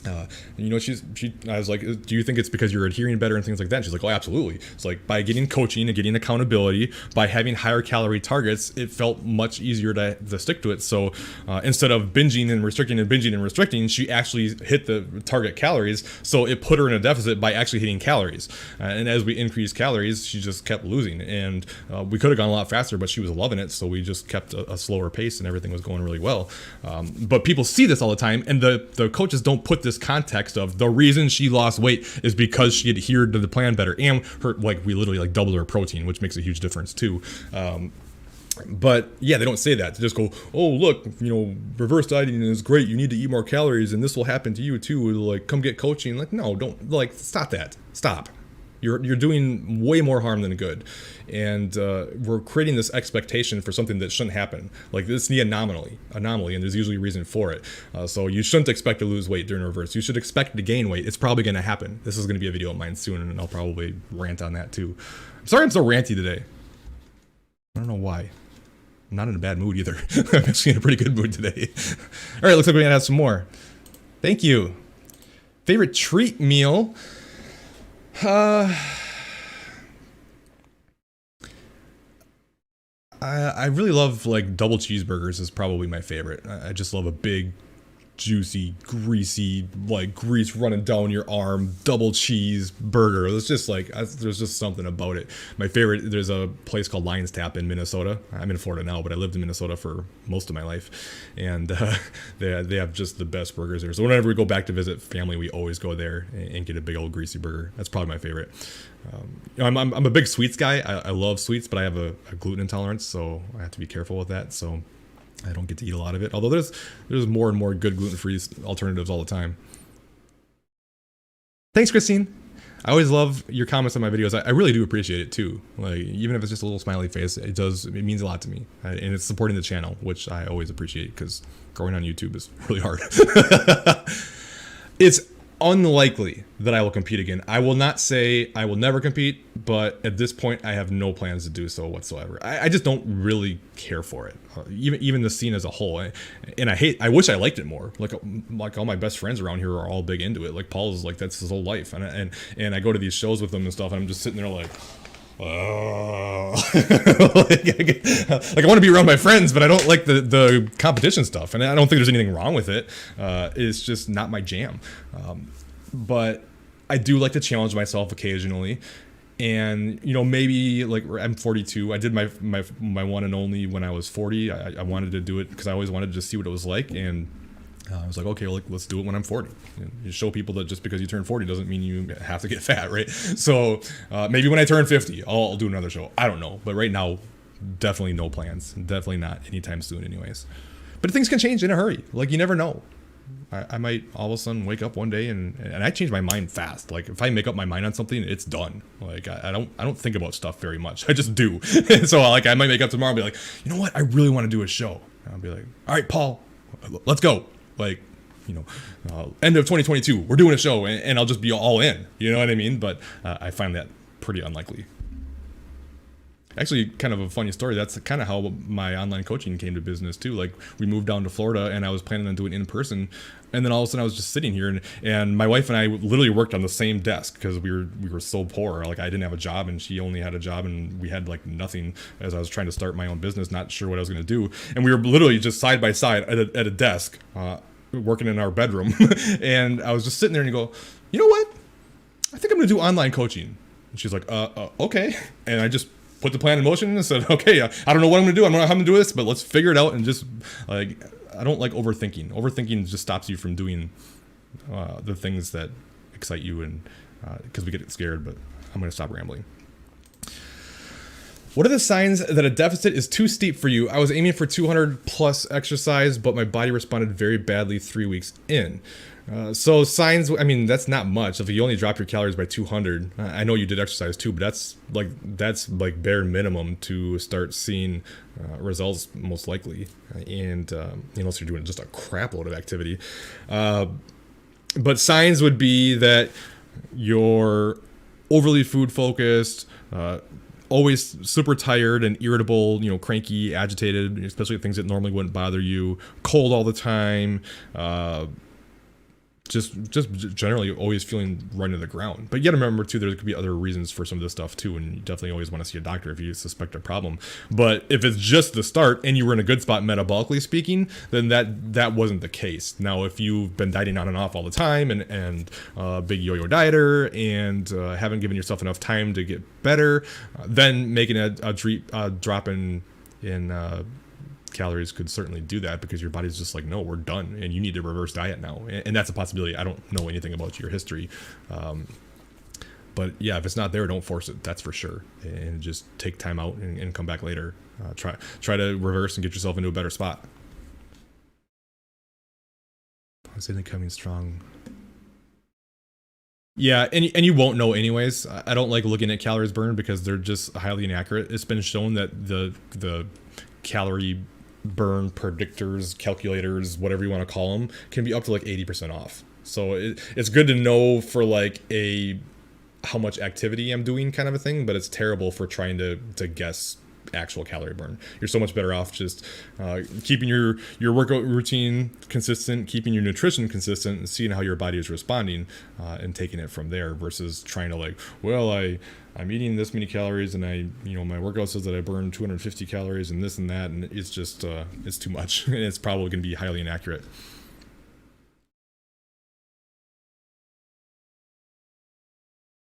I was like, do you think it's because you're adhering better and things like that? And she's like, oh, absolutely. It's like by getting coaching and getting accountability, by having higher calorie targets, it felt much easier to stick to it. So instead of binging and restricting, she actually hit the target calories. So it put her in a deficit by actually hitting calories. And as we increased calories, she just kept losing. And we could have gone a lot faster, but she was loving it. So we just kept a slower pace and everything was going really well. But people see this all the time, and the coaches don't put this context of the reason she lost weight is because she adhered to the plan better, and her, like, we literally like doubled her protein, which makes a huge difference too. But yeah, they don't say that. They just go, oh, look, reverse dieting is great, you need to eat more calories and this will happen to you too, like come get coaching. Like, no, don't, like, stop. You're doing way more harm than good. And we're creating this expectation for something that shouldn't happen. Like, this is the anomaly, and there's usually a reason for it. So you shouldn't expect to lose weight during reverse. You should expect to gain weight. It's probably going to happen. This is going to be a video of mine soon, and I'll probably rant on that too. I'm sorry I'm so ranty today. I don't know why. I'm not in a bad mood either. I'm actually in a pretty good mood today. All right, looks like we're going to have some more. Thank you. Favorite treat meal? I really love, like, double cheeseburgers is probably my favorite. I just love a big, juicy, greasy, like grease running down your arm, double cheese burger. It's just like, there's just something about it. My favorite, there's a place called Lion's Tap in Minnesota. I'm in Florida now, but I lived in Minnesota for most of my life. And they have just the best burgers there. So whenever we go back to visit family, we always go there and get a big old greasy burger. That's probably my favorite. I'm a big sweets guy. I love sweets, but I have a gluten intolerance, so I have to be careful with that. So I don't get to eat a lot of it. Although there's more and more good gluten-free alternatives all the time. Thanks, Christine. I always love your comments on my videos. I really do appreciate it too. Like, even if it's just a little smiley face, it means a lot to me. And it's supporting the channel, which I always appreciate, because growing on YouTube is really hard. It's unlikely that I will compete again. I will not say I will never compete, but at this point I have no plans to do so whatsoever. I just don't really care for it, even the scene as a whole. And I wish I liked it more. Like all my best friends around here are all big into it. Like Paul's like, that's his whole life, and I go to these shows with them and stuff, and I'm just sitting there like, oh. like I want to be around my friends, but I don't like the competition stuff, and I don't think there's anything wrong with it. It's just not my jam. But I do like to challenge myself occasionally, and maybe, like, I'm 42. I did my one and only when I was 40. I wanted to do it because I always wanted to just see what it was like, and I was like, okay, well, let's do it when I'm 40. You show people that just because you turn 40 doesn't mean you have to get fat, right? So maybe when I turn 50, I'll do another show. I don't know. But right now, definitely no plans. Definitely not anytime soon anyways. But things can change in a hurry. Like, you never know. I might all of a sudden wake up one day and I change my mind fast. Like, if I make up my mind on something, it's done. Like, I don't think about stuff very much. I just do. So, like, I might make up tomorrow and be like, you know what? I really want to do a show. And I'll be like, all right, Paul, let's go. Like, end of 2022, we're doing a show, and I'll just be all in. You know what I mean? But I find that pretty unlikely. Actually, kind of a funny story. That's kind of how my online coaching came to business too. Like, we moved down to Florida, and I was planning on doing it in person, and then all of a sudden I was just sitting here, and my wife and I literally worked on the same desk because we were so poor. Like, I didn't have a job, and she only had a job, and we had like nothing as I was trying to start my own business, not sure what I was going to do, and we were literally just side by side at a desk, working in our bedroom, and I was just sitting there, and you go, you know what? I think I'm going to do online coaching. And she's like, okay, and I just put the plan in motion and said, okay, I don't know what I'm gonna do. I don't know how I'm gonna do this, but let's figure it out. And just, like, I don't like overthinking. Overthinking just stops you from doing the things that excite you, and because we get scared. But I'm gonna stop rambling. What are the signs that a deficit is too steep for you? I was aiming for 200 plus exercise, but my body responded very badly 3 weeks in. So signs, I mean, that's not much. If you only drop your calories by 200, I know you did exercise too, but that's like bare minimum to start seeing results most likely. And unless you're doing just a crap load of activity. But signs would be that you're overly food focused, always super tired and irritable, cranky, agitated, especially things that normally wouldn't bother you, cold all the time, just generally always feeling run to the ground. But you gotta remember too, there could be other reasons for some of this stuff too, and you definitely always want to see a doctor if you suspect a problem. But if it's just the start and you were in a good spot metabolically speaking, then that wasn't the case. Now, if you've been dieting on and off all the time and big yo-yo dieter and haven't given yourself enough time to get better, then making a drop in calories could certainly do that, because your body's just like, no, we're done and you need to reverse diet now. And that's a possibility. I don't know anything about your history, but yeah, if it's not there, don't force it, that's for sure. And just take time out and come back later. Try to reverse and get yourself into a better spot. Positively coming strong. Yeah, and you won't know anyways. I don't like looking at calories burned because they're just highly inaccurate. It's been shown that the calorie burn predictors, calculators, whatever you want to call them, can be up to like 80% off. So it's good to know for like how much activity I'm doing kind of a thing, but it's terrible for trying to guess actual calorie burn. You're so much better off just keeping your workout routine consistent, keeping your nutrition consistent, and seeing how your body is responding, and taking it from there, versus trying to like, well, I'm eating this many calories and my workout says that I burn 250 calories and this and that, and it's just it's too much and it's probably going to be highly inaccurate.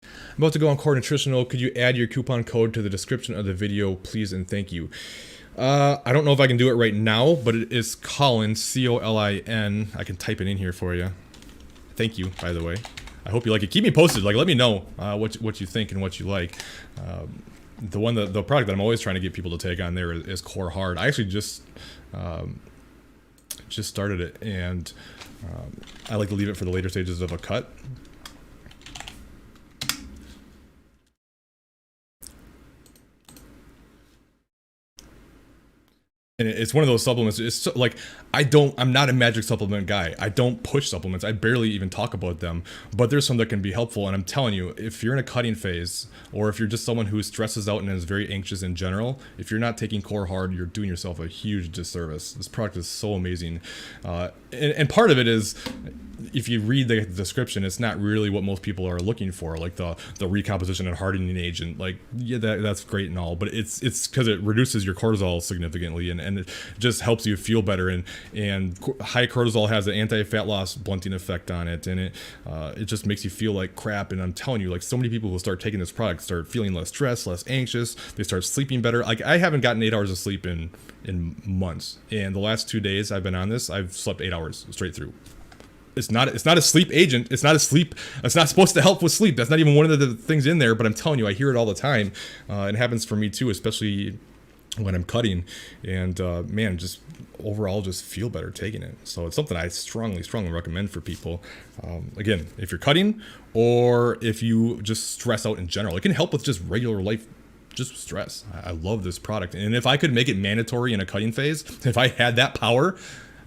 I'm about to go on Core Nutritional. Could you add your coupon code to the description of the video, please and thank you? I don't know if I can do it right now, but it is Colin, C-O-L-I-N. I can type it in here for you. Thank you, by the way. I hope you like it. Keep me posted. Like, let me know what you think and what you like. The product that I'm always trying to get people to take on there is Core Hard. I actually just started it, and I like to leave it for the later stages of a cut. And it's one of those supplements. It's so, like, I'm not a magic supplement guy. I don't push supplements. I barely even talk about them, but there's some that can be helpful. And I'm telling you, if you're in a cutting phase, or if you're just someone who stresses out and is very anxious in general, if you're not taking Core Hard, you're doing yourself a huge disservice. This product is so amazing. And part of it is, if you read the description, it's not really what most people are looking for, like the recomposition and hardening agent. Like, yeah, that's great and all, but it's because it reduces your cortisol significantly, and it just helps you feel better. And high cortisol has an anti-fat loss blunting effect on it, and it just makes you feel like crap. And I'm telling you, like, so many people who start taking this product start feeling less stressed, less anxious. They start sleeping better. Like, I haven't gotten 8 hours of sleep in months, and the last 2 days I've been on this, I've slept 8 hours straight through. It's not a sleep agent. It's not supposed to help with sleep. That's not even one of the things in there, but I'm telling you, I hear it all the time. It happens for me too, especially when I'm cutting, and man, just overall just feel better taking it. So it's something I strongly recommend for people. Again, if you're cutting, or if you just stress out in general, it can help with just regular life, just stress. I love this product. And if I could make it mandatory in a cutting phase, if I had that power,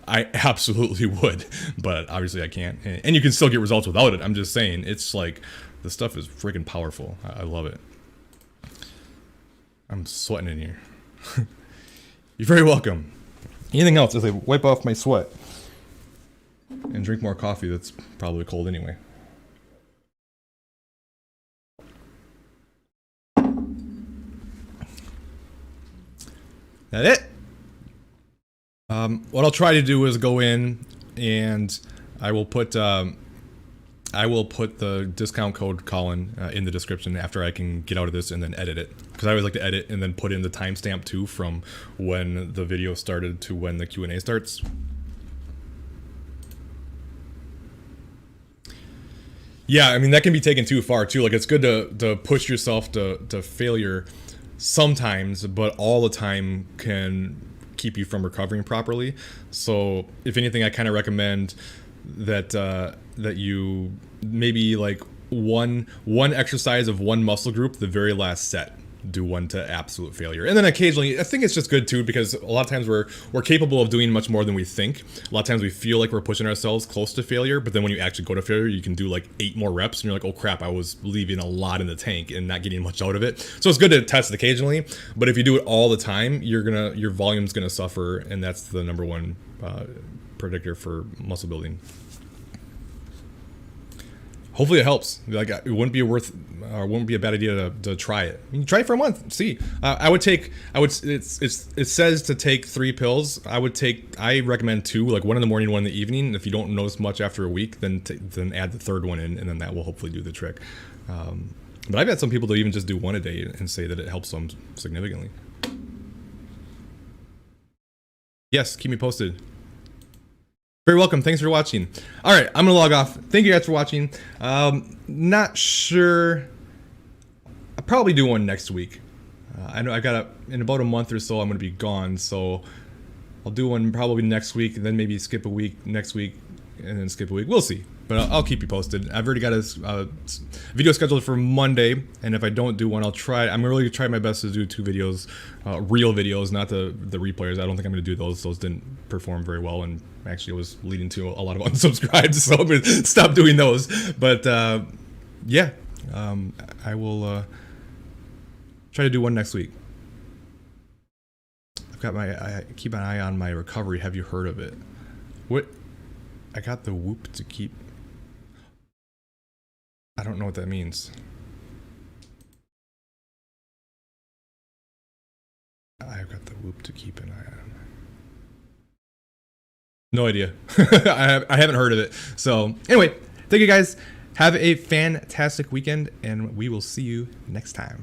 I absolutely would, but obviously I can't. And you can still get results without it. I'm just saying, it's like, the stuff is freaking powerful. I love it. I'm sweating in here. You're very welcome. Anything else as I wipe off my sweat and drink more coffee that's probably cold anyway. That it? What I'll try to do is go in, and I will put the discount code Colin in the description after I can get out of this and then edit it, because I always like to edit and then put in the timestamp too, from when the video started to when the Q&A starts. Yeah, I mean, that can be taken too far too. Like, it's good to push yourself to failure sometimes, but all the time can keep you from recovering properly. So if anything, I kind of recommend that that you maybe like one exercise of one muscle group, the very last set, do one to absolute failure. And then occasionally, I think it's just good too, because a lot of times we're capable of doing much more than we think. A lot of times we feel like we're pushing ourselves close to failure, but then when you actually go to failure, you can do like 8 more reps and you're like, oh crap, I was leaving a lot in the tank and not getting much out of it. So it's good to test it occasionally, but if you do it all the time, your volume's gonna suffer, and that's the number one predictor for muscle building. Hopefully it helps. Like, it wouldn't be a bad idea to try it. You can try it for a month. See, it says to take 3 pills. I recommend 2, like 1 in the morning, 1 in the evening. If you don't notice much after a week, then add the 3rd one in, and then that will hopefully do the trick. But I've had some people that even just do 1 a day and say that it helps them significantly. Yes, keep me posted. Very welcome. Thanks for watching. All right, I'm gonna log off. Thank you guys for watching. Not sure. I'll probably do one next week. I know in about a month or so I'm gonna be gone, so I'll do one probably next week, and then maybe skip a week next week, and then skip a week. We'll see, but I'll keep you posted. I've already got a video scheduled for Monday, and if I don't do one, I'm really gonna try my best to do 2 videos, real videos, not the replayers. I don't think I'm gonna do those. Those didn't perform very well, and actually it was leading to a lot of unsubscribes, so I'm gonna stop doing those. But yeah, I will try to do one next week. I keep an eye on my recovery. Have you heard of it? What? I got the whoop to keep. I don't know what that means. I've got the whoop to keep an eye on. No idea. I haven't heard of it. So anyway, thank you guys. Have a fantastic weekend, and we will see you next time.